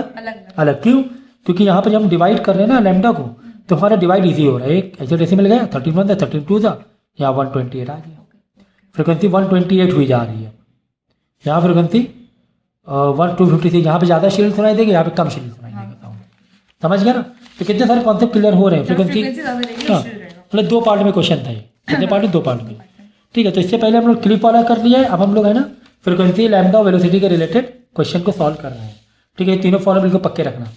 अलग क्यों, क्योंकि यहाँ पर जब हम डिवाइड कर रहे हैं ना लैम्डा को, तो हमारा डिवाइड इजी हो रहा है, एक ऐसे डेसिमल गया 31 था 32 था, यहाँ 128 आ गया, फ्रिक्वेंसी 128 हुई जा रही है, यहाँ फ्रिक्वेंसी 256, यहाँ पे ज़्यादा शील्ड सुनाई देगी, यहाँ पे कम शील्ड सुनाई देगा साउंड, समझ गया ना। तो कितने सारे कॉन्सेप्ट क्लियर हो रहे हैं, फ्रिक्वेंसी हाँ, मतलब 2 पार्ट में क्वेश्चन था ये, कितने पार्ट में 2 पार्ट में, ठीक है। तो इससे पहले हम लोग क्लिप वाला कर लिया है, अब हम लोग है ना फ्रिक्वेंसी लैम्डा और वेलोसिटी के रिलेटेड क्वेश्चन को सॉल्व कर रहे हैं, ठीक है। तीनों फॉर्मूले बिल्कुल पक्के रखना।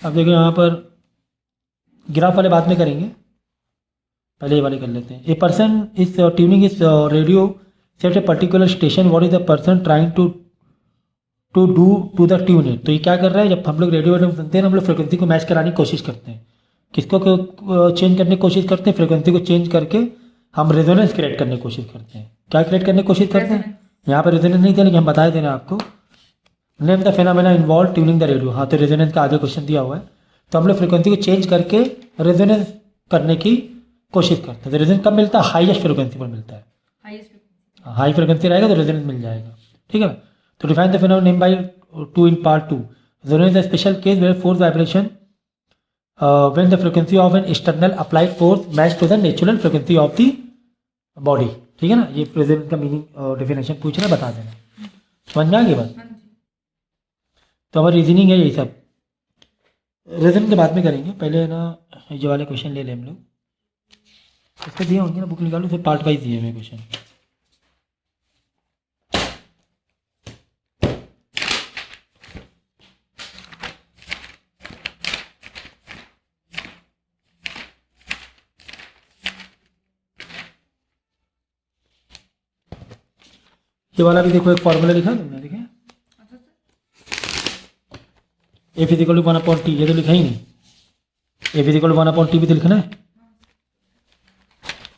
अब देखो यहाँ पर ग्राफ वाले बाद में करेंगे, पहले ये वाले कर लेते हैं। A person is tuning is radio set a particular station, what is the person trying to do to the tune it. तो ये क्या कर रहा है, जब हम लोग रेडियो वेडियो सुनते हैं हम लोग फ्रिक्वेंसी को मैच कराने की कोशिश करते हैं, किसको चेंज करने की कोशिश करते हैं, फ्रिक्वेंसी को चेंज करके हम रेजोनेंस क्रिएट करने की कोशिश करते हैं। क्या क्रिएट करने की कोशिश करते हैं, यहाँ पर रेजोनेंस नहीं थे लेकिन हम बताए थे ना आपको, name the phenomena involve tuning the radio, हाँ तो रेजोनेंस का आगे क्वेश्चन दिया हुआ है, तो हम लोग फ्रिक्वेंसी को चेंज करके रेजोनेंस करने की कोशिश करते हैं। तो रेजोनेंस कब मिलता है, हाईएस्ट फ्रिक्वेंसी पर मिलता है, हाई फ्रिक्वेंसी रहेगा तो रेजोनेंस मिल जाएगा, ठीक है। तो define the phenomena name by 2 in part 2, resonance is a special case where force vibration when the frequency of an external applied force match to the natural frequency of the body, ठीक है ना। ये resonance का meaning definition पूछ रहे बता देना, समझ में आ गई बात। तो हमारी रीजनिंग है यही सब, रेजोनेंस के बाद में करेंगे, पहले ना ये वाले क्वेश्चन ले लें हम लोग, इसको दिए होंगे ना बुक निकालो, फिर पार्ट वाइज दिए हुए क्वेश्चन। ये वाला भी देखो, एक फॉर्मूला लिखा है तुमने, देखें ए फिजिकल टू 1/t, ये तो लिखा ही नहीं, ए फिजिकल टू 1/t भी तो लिखना है।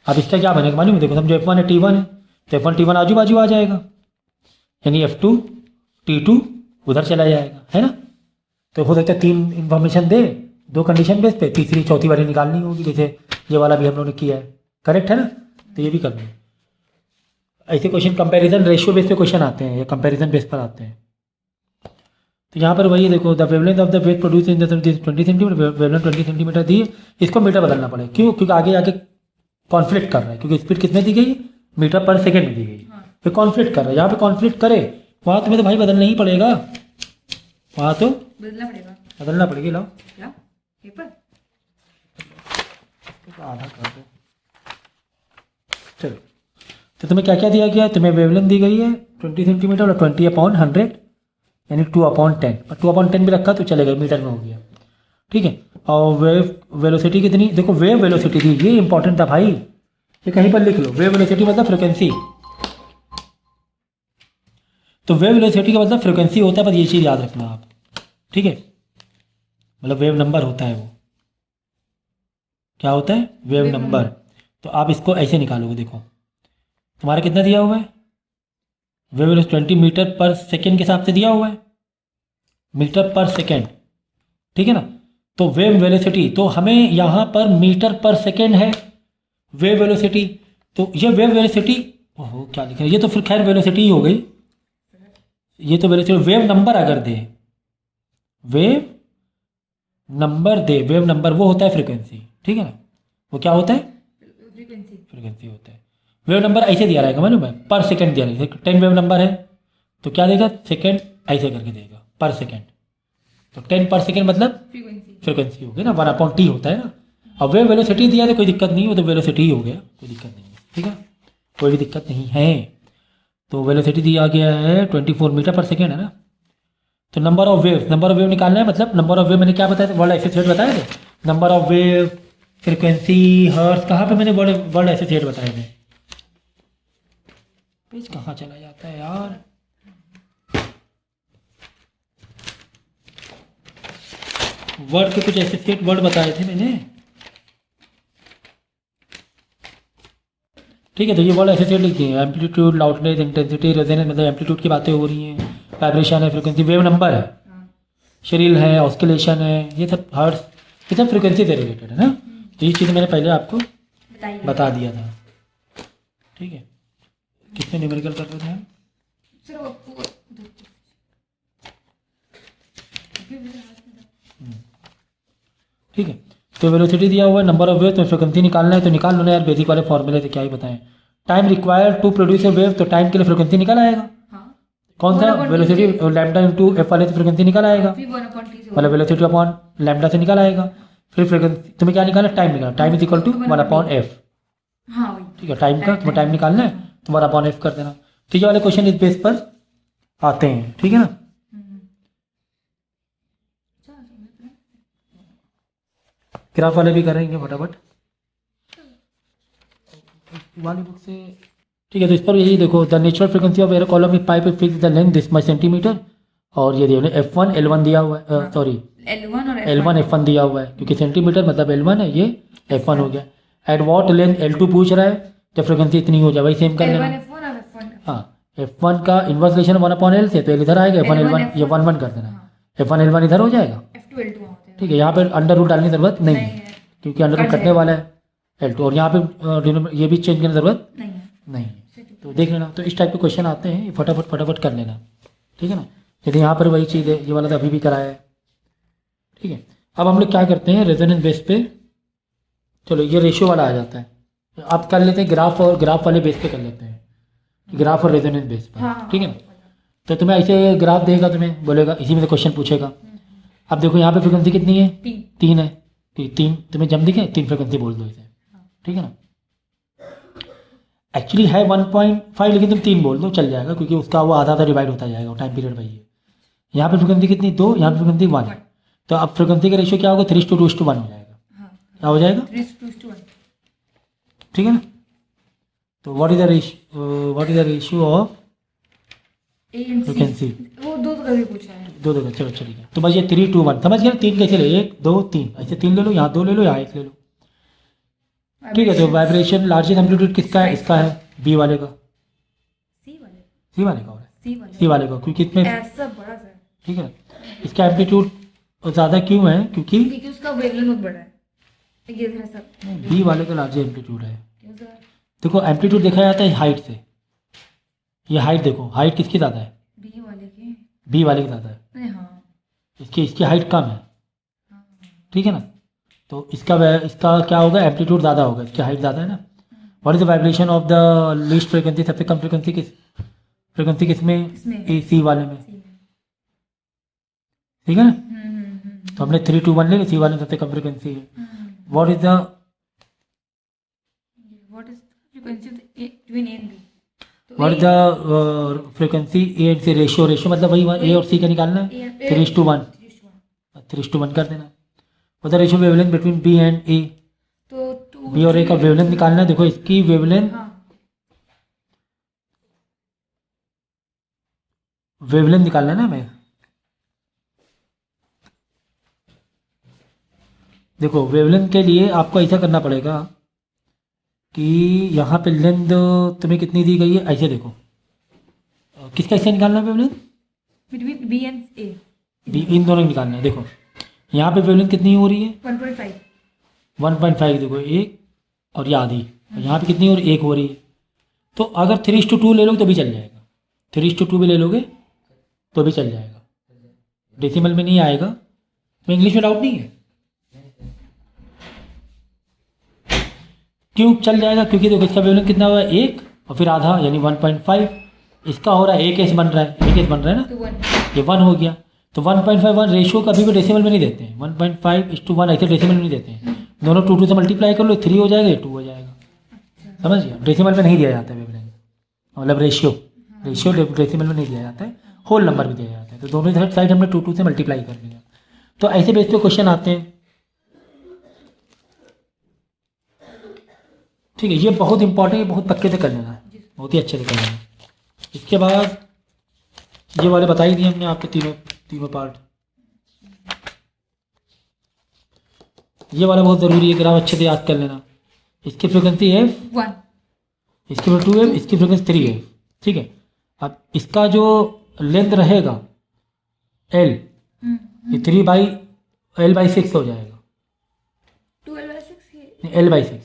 अब इसका क्या बनेगा मालूम है, देखो समझो F1 है T1 है, तो F1 T1 आजू बाजू आ जाएगा, यानी F2 T2 उधर चला जाएगा, है ना। तो हो सकता है 3 इन्फॉर्मेशन दे 2 कंडीशन बेस पे, तीसरी चौथी वाली निकालनी होगी, जैसे ये वाला भी हम लोगों ने किया है, करेक्ट है ना। तो ये भी कर लो, ऐसे क्वेश्चन कंपैरिजन रेशियो बेस पे क्वेश्चन आते हैं या कंपैरिजन बेस पर आते हैं। तो यहाँ पर वही देखो, the wavelength of the wave produce in the 20 centimetre, wavelength 20 centimetre दी है, इसको मीटर बदलना पड़ेगा, क्यों, क्योंकि आगे जाके कॉन्फ्लिक्ट कर रहा है, क्योंकि स्पीड कितने दी गई, मीटर पर सेकेंड में दी गई, फिर कॉन्फ्लिक्ट कर रहा है, यहाँ पे कॉन्फ्लिक्ट करे वहाँ तुम्हें तो भाई बदलना ही पड़ेगा, वहाँ तो बदलना पड़ेगी। लाओ पेपर आधा कर दो, चलो। तो तुम्हें क्या क्या दिया गया है, तुम्हें वेवलेंथ दी गई है 20 सेंटीमीटर और 20/100 यानी 2/10, पर 2/10 भी रखा तो चलेगा, मीटर में हो गया, ठीक है। और वेव वेलोसिटी कितनी, देखो वेव वेलोसिटी थी, ये इंपॉर्टेंट था भाई, ये कहीं पर लिख लो, वेव वेलोसिटी मतलब फ्रिक्वेंसी, तो वेव वेलोसिटी का मतलब फ्रिक्वेंसी होता है, बस ये चीज़ याद रखना आप, ठीक है। मतलब वेव नंबर होता है, वो क्या होता है, वेव नंबर। तो आप इसको ऐसे निकालोगे, देखो तुम्हारा कितना दिया हुआ है, वेव वेलोसिटी 20 मीटर पर सेकेंड के हिसाब से दिया हुआ है, मीटर पर सेकेंड, ठीक है ना। तो वेव वेलोसिटी, तो हमें यहाँ पर मीटर पर सेकेंड है वेव वेलोसिटी, तो ये वेव वेलोसिटी ओहो क्या लिखा है, ये तो फिर खैर वेलोसिटी ही हो गई। ये तो वेलोसिटी, वेव नंबर अगर दे, वेव नंबर दे, वेव नंबर वो होता है फ्रीक्वेंसी, ठीक है ना, वो क्या होता है, फ्रीक्वेंसी। फ्रीक्वेंसी होता है। वेव नंबर ऐसे दिया रहेगा, मालूम है, पर सेकंड दिया रहेगा। 10 वेव नंबर है तो क्या देगा, सेकंड ऐसे करके देगा, पर सेकंड। तो 10 पर सेकंड मतलब फ्रीक्वेंसी। फ्रीक्वेंसी हो गई ना, 1/t होता है ना। अब वेव वेलोसिटी दिया तो कोई दिक्कत नहीं है, वो तो वेलोसिटी ही हो गया, कोई दिक्कत नहीं है, ठीक है, कोई भी दिक्कत नहीं है। तो वेलोसिटी दिया गया है 24 मीटर पर सेकेंड है ना। तो नंबर ऑफ वेव निकालना है, मतलब नंबर ऑफ वेव मैंने क्या बताया था, वर्ल्ड एसोसिएट बताया थे, number of wave, frequency, hertz, कहाँ पे मैंने वर्ल्ड एसोसिएट बताए थे, पेज कहाँ चला जाता है यार, वर्ड के कुछ एसोसिएट वर्ड बताए थे मैंने, ठीक है। तो ये वर्ड एसोसिएट लिख दिए, एम्पलीट्यूड, लाउडनेस, इंटेंसिटी, रेजोनेंस, मतलब एम्पलीट्यूड की बातें हो रही हैं, वाइब्रेशन है, फ्रीक्वेंसी, वेव नंबर है, शरील है, ऑस्किलेशन है, ये सब हर्ट्ज, ये सब फ्रीक्वेंसी से रिलेटेड है ना। तो ये चीज़ मैंने पहले आपको बता दिया था, ठीक है। कितने न्यूमेरिकल कर रहे थे हम, ठीक है। तो वेलोसिटी दिया हुआ है, नंबर ऑफ वेव, तो फ्रीक्वेंसी निकालना है, तो निकाल लो ना यार, बेसिक वाले फॉर्मूले से क्या ही बताएं। Time required to produce a wave, तो टाइम के लिए फ्रीक्वेंसी निकल आएगा, कौन सा, वेलोसिटी लैम्डा इनटू एफ वाले से फ्रीक्वेंसी निकल आएगा, मतलब वेलोसिटी अपॉन लैम्डा से निकल आएगा। फिर फ्रीक्वेंसी तुम्हें क्या निकालना है, टाइम निकालना, time is equal to 1/f, ठीक है, टाइम का तुम्हें टाइम निकालना है तो 1/f कर देना। तो ये वाले क्वेश्चन इस बेस पर आते हैं, ठीक है ना। ग्राफ वाले भी करेंगे फटाफट वाली बुक से, ठीक है। तो इस पर यही देखो, the natural frequency of air column is pipe fix the length this much centimetre, और ये दिया F1 L1 दिया हुआ है, सॉरी L1 F1 दिया हुआ है, क्योंकि सेंटीमीटर मतलब L1 है, ये F1 हो गया। एट वॉट लेंथ L2 पूछ रहा है, जब फ्रीक्वेंसी इतनी हो जाए वही सेम कर लेना। हाँ, F1 का इन्वर्स रिलेशन 1/L से, तो L इधर आएगा, F1 L1 ये 1/1 कर देना, F1 L1 इधर हो जाएगा, ठीक है। यहाँ पे अंडर रूट डालने की जरूरत नहीं है, क्योंकि अंडर रूट कटने वाला है L2, और यहाँ पे ये भी चेंज करने की जरूरत नहीं है। तो देख लेना, तो इस टाइप के क्वेश्चन आते हैं, फटाफट कर लेना, ठीक है ना। यदि यहाँ पर वही चीज़ है, ये वाला तो अभी भी कराया है, ठीक है। अब हम लोग क्या करते हैं, रेजोनेंस बेस पे, चलो ये रेशियो वाला आ जाता है, अब कर लेते हैं ग्राफ, और ग्राफ वाले बेस पे कर लेते हैं, ग्राफ और रेजोनेंस बेस पर, ठीक है ना। तो तुम्हें ऐसे ग्राफ देगा, तुम्हें बोलेगा, इसी में से क्वेश्चन पूछेगा। अब देखो यहाँ पे फ्रिक्वेंसी कितनी है, 3 है, कि 3 तुम्हें जब दिखे 3 फ्रिक्वेंसी बोल दो इसे, ठीक है ना। एक्चुअली है 1.5, लेकिन तुम 3 बोल दो चल जाएगा, क्योंकि उसका वो आधा डिवाइड होता जाएगा, टाइम पीरियड वही है। यहाँ पे फ्रिक्वेंसी कितनी, 2, यहाँ पे फ्रिक्वेंसी 1, तो अब फ्रिक्वेंसी का रेशियो क्या होगा, 3:2:1 हो जाएगा, क्या हो जाएगा, 3:1, ठीक है ना। तो what is the ratio of frequency, वो दो तो कभी पूछा है, दो चलो चलिए, तो बस ये 3:1 समझ गए, 3 कैसे ले, 1 2 3, ऐसे 3 ले लो, यहाँ 2 ले लो, यहाँ 1 ले लो, ठीक है। तो वाइब्रेशन लार्जेस्ट एम्पलीट्यूड किसका है, इसका है, बी वाले का, सी वाले का, सी वाले का, क्योंकि इसमें ऐसा बड़ा सा, ठीक है। इसका एम्पलीट्यूड ज़्यादा क्यों है, क्योंकि उसका वेवलेंथ बहुत बड़ा है, ये है सब, बी वाले का लार्जेस्ट एम्पलीट्यूड है। क्यों सर? देखो एम्पलीट्यूड देखा जाता है हाइट से, ये हाइट देखो, हाइट किसकी ज़्यादा है, बी वाले की, बी वाले की ज़्यादा है, नहीं, हाँ, इसकी हाइट कम है, ठीक है ना। तो इसका क्या होगा, एम्पलीट्यूड ज़्यादा होगा, इसकी हाइट ज़्यादा है ना। What is the vibration of the least frequency, सबसे कम फ्रिक्वेंसी किसमें, ए सी वाले में, ठीक है ना। तो हमने 3:1 ले ली, सी वाले में सबसे कम फ्रिक्वेंसी है। What is the frequency between A and B, what is the frequency A and C, ratio मतलब वही ए और सी का निकालना है, 3:1, 3:1 कर देना। What the ratio wavelength between B and A, तो बी और ए का वेवलेंथ निकालना है। देखो इसकी वेवलेंथ, वेवलेंथ निकालना है ना हमें, देखो वेवलेंथ के लिए आपको ऐसा करना पड़ेगा कि यहाँ पे लेंथ तुम्हें कितनी दी गई है, ऐसे देखो, किसका ऐसे निकालना है wavelength, between B and A, B, इन दोनों निकालना है। देखो यहाँ पे वेवलेंथ कितनी हो रही है, 1.5, 1.5, देखो एक और ये आधी, और यहाँ पे कितनी हो रही है, 1 हो रही है। तो अगर 3:2 ले लोगे तो भी चल जाएगा, 3:2 भी ले लोगे तो भी चल जाएगा, डेसिमल में नहीं आएगा। तो इंग्लिश में डाउट नहीं है, क्यों चल जाएगा? क्योंकि देखो इसका वेवलेंथ कितना हुआ, 1 और फिर आधा यानी 1.5, इसका हो रहा है 1s बन रहा है, 1s बन रहा है ना, तो 1 ये 1 हो गया। तो 1.51 रेशियो कभी भी डेसिमल में नहीं देते हैं, 1.5:1 ऐसे डेसिमल में नहीं देते हैं, दोनों 2 से मल्टीप्लाई कर लो, 3 हो जाएगा, 2 हो जाएगा, समझ गया? डेसिमल में नहीं दिया जाता है वेवलेंथ, मतलब रेशियो डेसिमल में नहीं दिया जाता है, होल नंबर भी दिया जाता है। तो दोनों साइड हमने 2 से मल्टीप्लाई कर लिया। तो ऐसे बेस पे क्वेश्चन आते हैं, ठीक है? ये बहुत इंपॉर्टेंट है, बहुत पक्के से कर लेना है, बहुत ही अच्छे से कर लेना है। इसके बाद ये वाले बता ही दिए हमने आपको, तीनों पार्ट। ये वाला बहुत ज़रूरी है, ग्राफ अच्छे से याद कर लेना। इसकी फ्रिक्वेंसी है 1 इसकी 2f, इसकी फ्रिक्वेंसी 3f, ठीक है? अब इसका जो लेंथ रहेगा l, ये 3/l/6 हो जाएगा, 12/6 l/6,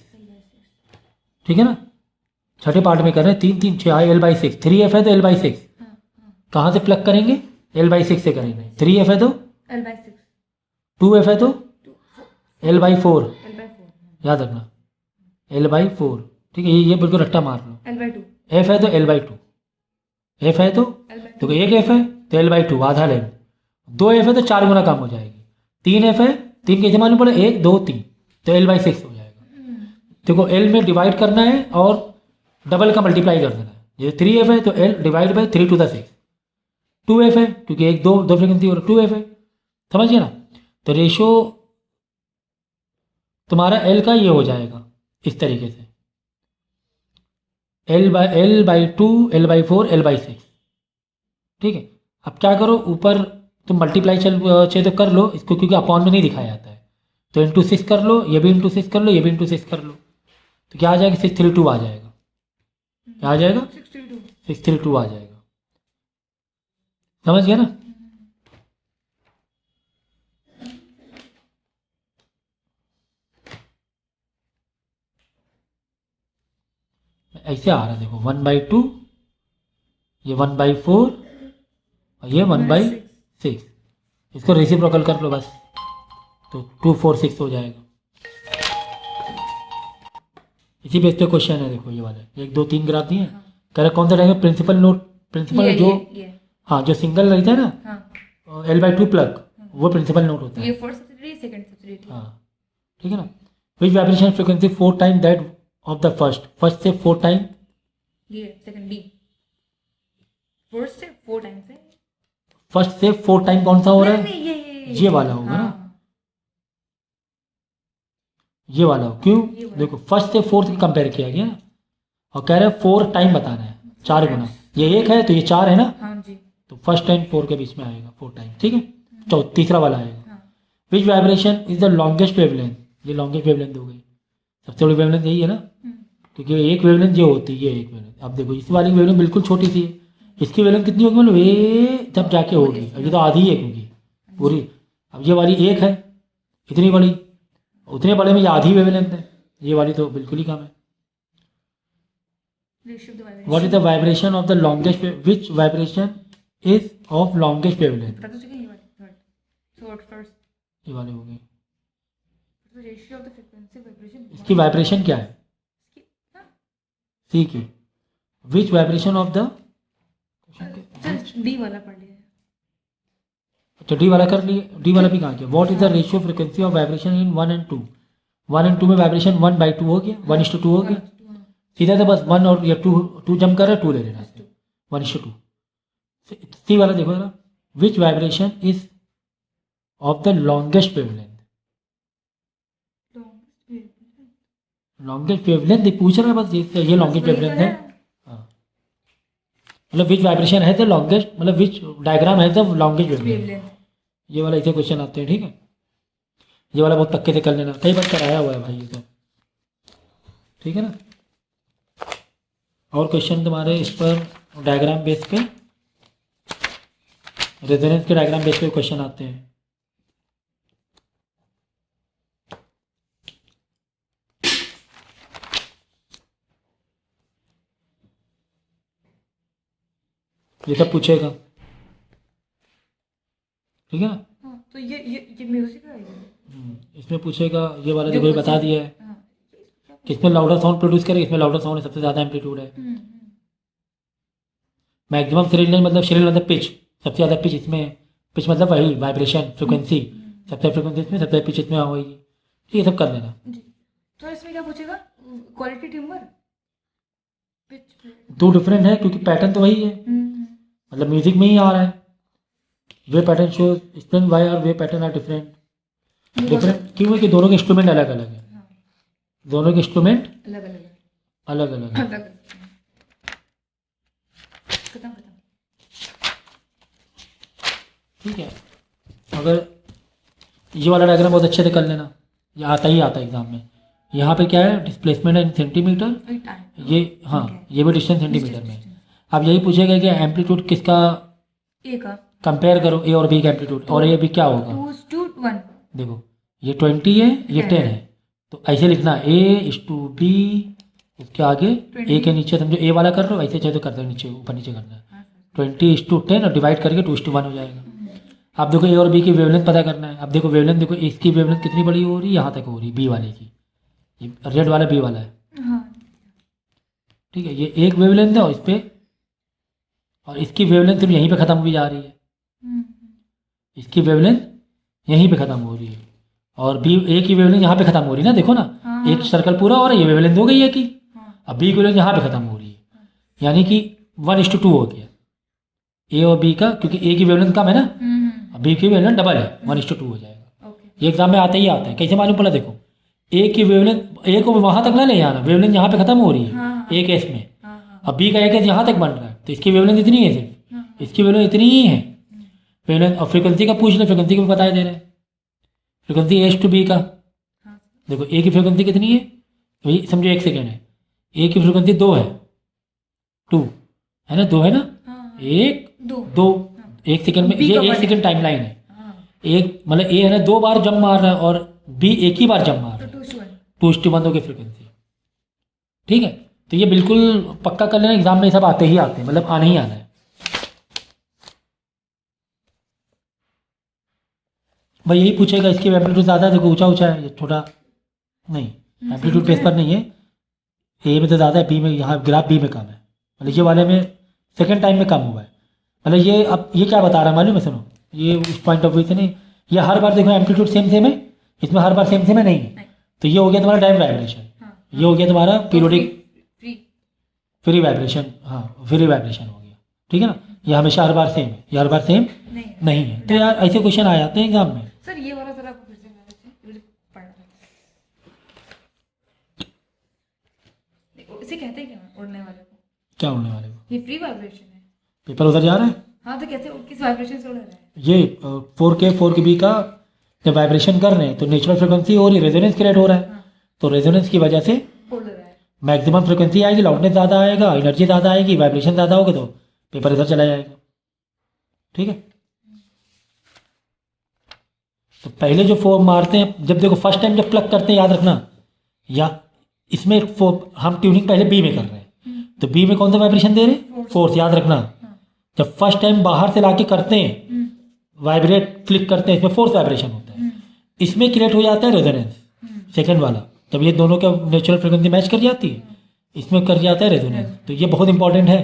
ठीक है ना? छठे पार्ट में कर रहे हैं, 3 3 6 l/6, 3f है तो l/6, कहाँ से प्लग करेंगे? l/6 से करेंगे। 3f है तो L/6 2f है तो 2 l/4, L/4 याद रखना, l/4, ठीक है? ये बिल्कुल रट्टा मार लो। L/2 f है तो l/2, f है तो L/2 देखो, एक f है तो l/2 आधा लेंथ, 2 f है तो 4 गुना कम हो जाएगी, 3 f है, 3 कैसे मालूम पड़े, 1 2 3, तो l/6 हो जाएगा। देखो l में डिवाइड करना है और डबल का मल्टीप्लाई कर देना है। जैसे 3f है तो l divide by 3 to the 6, 2f है क्योंकि एक दो फ्रिक्वेंसी और 2f है, समझिए ना? तो रेशो तुम्हारा l का ये हो जाएगा इस तरीके से, l/2, l/4, l/6, ठीक है? अब क्या करो, ऊपर तुम मल्टीप्लाई चाहे तो कर लो इसको, क्योंकि अपॉन में नहीं दिखाया जाता है, तो इंटू 6 कर लो, ये भी इंटू 6 कर लो, ये भी इंटू 6 कर लो, तो क्या आ जाएगा? 632 आ जाएगा। क्या आ जाएगा? 62 632 आ जाएगा, समझ गया ना? ऐसे आ रहा है, देखो 1/2, ये 1/4 और ये 1/6, इसको रेसिप्रोकल कर लो बस, तो 246 हो जाएगा। इसी बेस पे क्वेश्चन है, देखो ये वाले 1 2 3 ग्राफ दिए हैं, कह रहे कौन सा रहेगा प्रिंसिपल नोट, प्रिंसिपल जो ये हाँ जो सिंगल रहता है ना, हाँ l/2 प्लग, वो प्रिंसिपल नोट होता है, ये फर्स्ट सब्सिडी सेकंड सब्सिडी हाँ, ठीक है ना? Which vibration frequency 4 time that of the first से 4 टाइम, ये सेकंड डी फर्स्ट से 4 टाइम्स है, फर्स्ट से 4 टाइम कौन सा हो रहा है? नहीं ये वाला होगा ना, ये वाला हो, क्यों? देखो फर्स्ट से फोर्थ की कंपेयर किया गया ना, और कह रहे हैं 4 टाइम बताना है, 4 गुना, ये 1 है तो ये 4 है ना, हाँ जी तो फर्स्ट एंड 4 के बीच में आएगा 4 टाइम, ठीक है? तीसरा वाला आएगा, हाँ which vibration is the longest wavelength, ये लॉन्गेस्ट वेवलेंथ हो गई, सबसे बड़ी वेवलेंथ यही है ना, क्योंकि एक वेवलेंथ जो होती है, ये एक वेवलेंथ। अब देखो इस वाली वेवलेंथ बिल्कुल छोटी सी है, इसकी वेवलेंथ कितनी होगी मतलब ये जब जाके होगी, ये तो आधी है क्योंकि पूरी, अब ये वाली 1 है इतनी बड़ी, उतने बड़े में ये आधी वेवलेंथ है, ये वाली तो बिल्कुल ही कम है। What is the vibration of the longest which vibration is of longest wavelength? पता तो चला ये वाली थर्ड फर्स्ट ये वाली होगी, ratio of the frequency vibration इसकी वाइब्रेशन क्या है? सी की, विच वाइब्रेशन ऑफ द, डी वाला पढ़ लिया अच्छा डी वाला कर लिए, डी वाला भी कहाँ किया? What is the ratio frequency of vibration in 1 and 2? 1 and 2 में वाइब्रेशन 1/2 हो गया, 1:2 हो गया, सीधा तो बस 1 और या 2 जम कर 2 ले लेना, 1:2। सी वाला देखो जरा, which vibration is of the longest wavelength, longest wavelength पूछ रहा है बस, ये लॉन्गेस्ट वेवलेंथ है, हाँ, मतलब विच वाइब्रेशन है द लॉन्गेस्ट, मतलब विच डायग्राम है द लॉन्गेस्ट वेवलेंथ, ये वाला ऐसे क्वेश्चन आते हैं, ठीक है? ये वाला बहुत पक्के से कर लेना, कई बार कराया हुआ है भाई ये तो, ठीक है ना? और क्वेश्चन तुम्हारे इस पर डायग्राम बेस पे, रेजोनेंस के डायग्राम बेस पे क्वेश्चन आते हैं। ये सब पूछेगा, ठीक है ना। हाँ, तो ये म्यूजिक है ये। इसमें पूछेगा ये वाला, जो देखो ये बता क्वेश्चन- दिया है हाँ, कि इसमें लाउडर साउंड प्रोड्यूस करेगा, इसमें लाउडर साउंड है, सबसे ज़्यादा एम्पलीट्यूड है। मैक्सिमम श्रिलनेस मतलब श्रिल मतलब पिच, सबसे ज़्यादा पिच इसमें है। पिच मतलब वही वाइब्रेशन फ्रिक्वेंसी, सबसे फ्रिक्वेंसी इसमें, सबसे पिच इसमें होगी। ये सब कर लेना। जी। तो इसमें क्या पूछेगा? Quality timber, pitch. दो डिफरेंट है क्योंकि पैटर्न तो वही है, मतलब म्यूजिक में ही आ रहा है। वे पैटर्न शो एक्सप्लेन वाई और वे पैटर्न आर डिफरेंट। डिफरेंट क्यों है कि दोनों के इंस्ट्रूमेंट अलग अलग है, दोनों के इंस्ट्रूमेंट अलग अलग अलग अलग है। अलग। खत्म खत्म। ठीक है, अगर ये वाला डायग्राम बहुत अच्छे से कर लेना, ये आता ही आता है एग्जाम में। यहाँ पे क्या है, डिस्प्लेसमेंट इन सेंटीमीटर, वही टाइम। ये हाँ ये भी डिस्टेंस सेंटीमीटर में। अब यही पूछेगा कि एम्पलीट्यूड किसका ए का कंपेयर करो, ए और बी का एम्पलीट्यूड, और ए बी क्या होगा। 2:1। देखो ये 20 है, ये 10 है, तो ऐसे लिखना ए इज टू बी, उसके आगे ए के नीचे समझो ए वाला कर लो, ऐसे चाहे तो कर दो, नीचे ऊपर नीचे करना है। 20:10 और डिवाइड करके 2:1 हो जाएगा। अब देखो ए और बी की वेवलेंथ पता करना है। अब देखो वेवलेंथ, देखो इसकी वेवलेंथ कितनी बड़ी हो रही है, यहाँ तक हो रही है बी वाले की, ये रेड वाला बी वाला है, हाँ। ठीक है। ये एक वेवलेंथ है और इस पे, और इसकी वेवलेंथ सिर्फ यहीं पे ख़त्म हुई जा रही है, इसकी वेवलेंथ यहीं पे ख़त्म हो रही है, और बी ए की वेवलेंथ यहाँ पे ख़त्म हो रही है ना, देखो ना। हाँ। एक सर्कल पूरा हो रहा है, ये वेवलेंथ हो गई है कि, हाँ। अब बी की वेवलेंथ यहाँ पे ख़त्म हो रही है, यानी कि 1:2 हो गया ए और बी का, क्योंकि ए की वेवलेंथ कम है ना, बी की वेवलेंथ डबल है, 1:2 हो जाएगा। ओके। ये एग्जाम में आते ही आता है, कैसे मालूम पड़ा, देखो ए की वेवलेंथ, ए को वहाँ तक ना ले आना, वेवलेंथ यहाँ पे ख़त्म हो रही है हाँ। ए केस में, हाँ। अब बी का ए केस यहाँ तक बन रहा है, तो इसकी वेवलेंथ इतनी है, सिर्फ इसकी वेवलेंथ इतनी ही है वेवलेंथ। और फ्रिक्वेंसी का पूछ ले, फ्रिक्वेंसी को भी बताए दे रहे हैं, फ्रिक्वेंसी एस टू बी का। हाँ। देखो ए की फ्रिक्वेंसी कितनी है, वही समझो 1 सेकेंड है, ए की फ्रिक्वेंसी 2 है, 2 है ना, 2 है ना, हाँ। 1 दो। 2 1 सेकेंड में, B ये का 1 बढ़- सेकेंड टाइम लाइन है। हाँ। एक मतलब ए है ना 2 बार जंप मार रहा है, और बी एक ही बार जंप मार रहा तो है, 2:1। 2:1 की फ्रिक्वेंसी, ठीक है। तो ये बिल्कुल पक्का कर लेना, एग्जाम में ये सब आते ही आते हैं, मतलब आने ही आना है। भाई यही पूछेगा, इसकी एम्पलीट्यूड ज़्यादा है, देखो ऊंचा ऊंचा है, ये छोटा नहीं, एम्पलीट्यूड बेस पर नहीं है, ए में तो ज़्यादा है, बी में, यहाँ ग्राफ बी में कम है, मतलब ये वाले में सेकंड टाइम में कम हुआ है। मतलब ये, अब ये क्या बता रहा है मालूम है, सुनो, ये उस पॉइंट ऑफ व्यू से नहीं, ये हर बार देखो एम्पलीट्यूड सेम सेम है, इसमें हर बार सेम सेम है नहीं, तो ये हो गया तुम्हारा टाइम वाइब्रेशन, ये हो गया तुम्हारा पीरियोडिक फ्री वाइब्रेशन, हाँ फ्री वाइब्रेशन हो गया, ठीक है ना। ये हमेशा हर बार सेम है, ये हर बार सेम नहीं है। तो यार ऐसे क्वेश्चन आ जाते हैं एग्जाम में। सर ये वाला जरा आपको फिर से मुझे पढ़ना है। देखो इसे कहते हैं क्या उड़ने वाले को? क्या उड़ने वाले को? ये फ्री वाइब्रेशन है। पेपर उधर जा रहा है। हाँ तो कैसे किस वाइब्रेशन से उड़ रहा है? ये 4K का जब वाइब्रेशन कर रहे हैं तो नेचुरल फ्रिक्वेंसी हो रही है, रेजोनेंस क्रिएट हो रहा है, तो रेजोनेंस की वजह से उड़ रहा है। मैक्सिमम फ्रिक्वेंसी आएगी, लाउडनेस ज़्यादा आएगा, एनर्जी ज़्यादा आएगी, वाइब्रेशन ज़्यादा होगा, तो पेपर इधर चला जाएगा, ठीक है। तो पहले जो फॉर्म मारते हैं, जब देखो फर्स्ट टाइम जब प्लग करते हैं, याद रखना, या इसमें हम ट्यूनिंग पहले बी में कर रहे हैं, तो बी में कौन सा वाइब्रेशन दे रहे हैं, फोर्स, याद रखना। जब फर्स्ट टाइम बाहर से लाके करते हैं, वाइब्रेट क्लिक करते हैं, इसमें फोर्स वाइब्रेशन होता है, इसमें क्रिएट हो जाता है रेजोनेंस, सेकंड वाला, जब ये दोनों का नेचुरल फ्रिक्वेंसी मैच कर जाती है, इसमें कर जाता है रेजोनेंस। तो ये बहुत इंपॉर्टेंट है।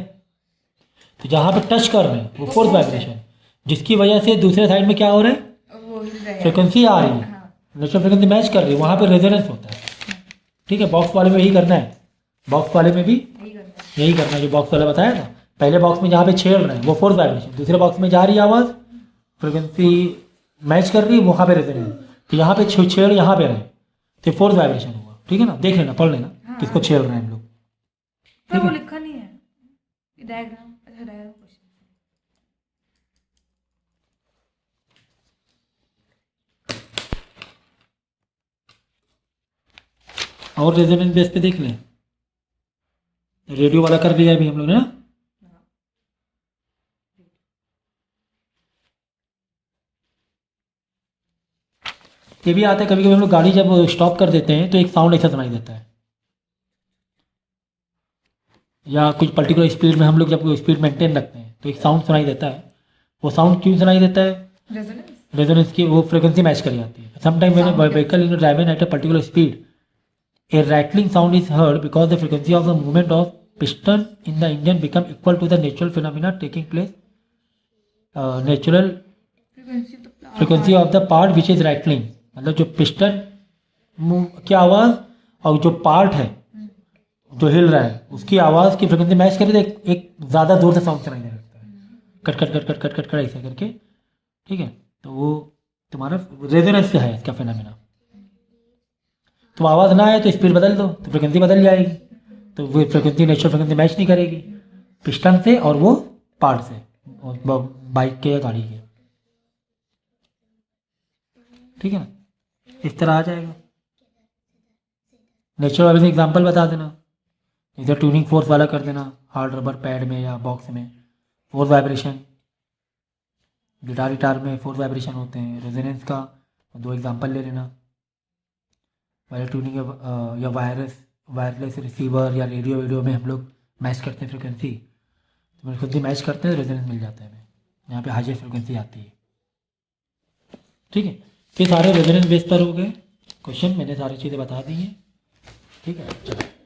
तो जहाँ पे टच कर रहे हैं वो फोर्स वाइब्रेशन, जिसकी वजह से दूसरे साइड में क्या हो रहा है, वो हिल रहा है। फ्रिक्वेंसी आ रही है, नेचुरल फ्रिक्वेंसी मैच कर रही है, वहाँ पे रेजोनेंस होता है, ठीक है। बॉक्स वाले में यही करना है, बॉक्स वाले में भी यही करना है। यही करना है, जो बॉक्स वाला बताया था। पहले बॉक्स में जहाँ पे छेड़ रहे हैं वो फोर्स वाइब्रेशन, दूसरे बॉक्स में जा रही है आवाज़, फ्रिक्वेंसी मैच कर रही है, वहाँ पे रेजोनेंस, तो यहाँ पे छेड़ यहाँ पे रहे, तो फोर्स वाइब्रेशन हुआ, ठीक है ना। देख लेना, पढ़ लेना, किसको छेड़ रहे हैं हम लोग। पर वो लिखा नहीं है डायग्राम। अच्छा डायग्राम क्वेश्चन। और रेजोनेंस बेस पे देख लें, रेडियो वाला कर लिया अभी हम लोग ने ना। ये भी आता है कभी कभी, हम लोग गाड़ी जब स्टॉप कर देते हैं तो एक साउंड ऐसा सुनाई देता है, या कुछ पर्टिकुलर स्पीड में हम लोग जब स्पीड मेंटेन रखते हैं तो एक साउंड सुनाई देता है, वो साउंड क्यों सुनाई देता है? रेजोनेंस। रेजोनेंस की वो फ्रिक्वेंसी मैच कर जाती है। Sometime when a vehicle in driving at a particular speed, a rattling sound is heard because the frequency of the movement of piston in the engine become equal to the natural phenomena taking place, natural frequency of the part which is rattling। मतलब जो piston की आवाज़ और जो part है जो हिल रहा है उसकी आवाज़ की फ्रिक्वेंसी मैच करे तो एक ज़्यादा जोर से साउंड सुनाई देने लगता है, cut cut cut cut cut cut cut ऐसे करके, ठीक है। तो वो तुम्हारा रेजोनेंस है इसका फिनोमेना। तो आवाज़ ना आए तो स्पीड बदल दो तो फ्रिक्वेंसी बदल जाएगी, तो वो फ्रिक्वेंसी नेचुरल फ्रिक्वेंसी मैच नहीं करेगी पिस्टन से और वो पार्ट से, बाइक के या गाड़ी के, ठीक है ना। इस तरह आ जाएगा। नेचुरल वाइब्रेशन एग्जांपल बता देना, इधर ट्यूनिंग फोर्स वाला कर देना, हार्ड रबर पैड में या बॉक्स में फोर्स वाइब्रेशन, गिटार में फोर्स वाइब्रेशन होते हैं। रेजोनेंस का 2 एग्जांपल ले लेना, वायर ट्यूनिंग या वायरलेस रिसीवर या रेडियो में हम लोग मैच करते हैं फ्रिक्वेंसी, तो फ्रिक्वेंसी मैच करते हैं रेजोनेंस मिल जाता है हमें, यहाँ पे हाई फ्रिक्वेंसी आती है, ठीक है। ये सारे रेजोनेंस बेस पर हो गए क्वेश्चन, मैंने सारी चीज़ें बता दी हैं, ठीक है। चलो।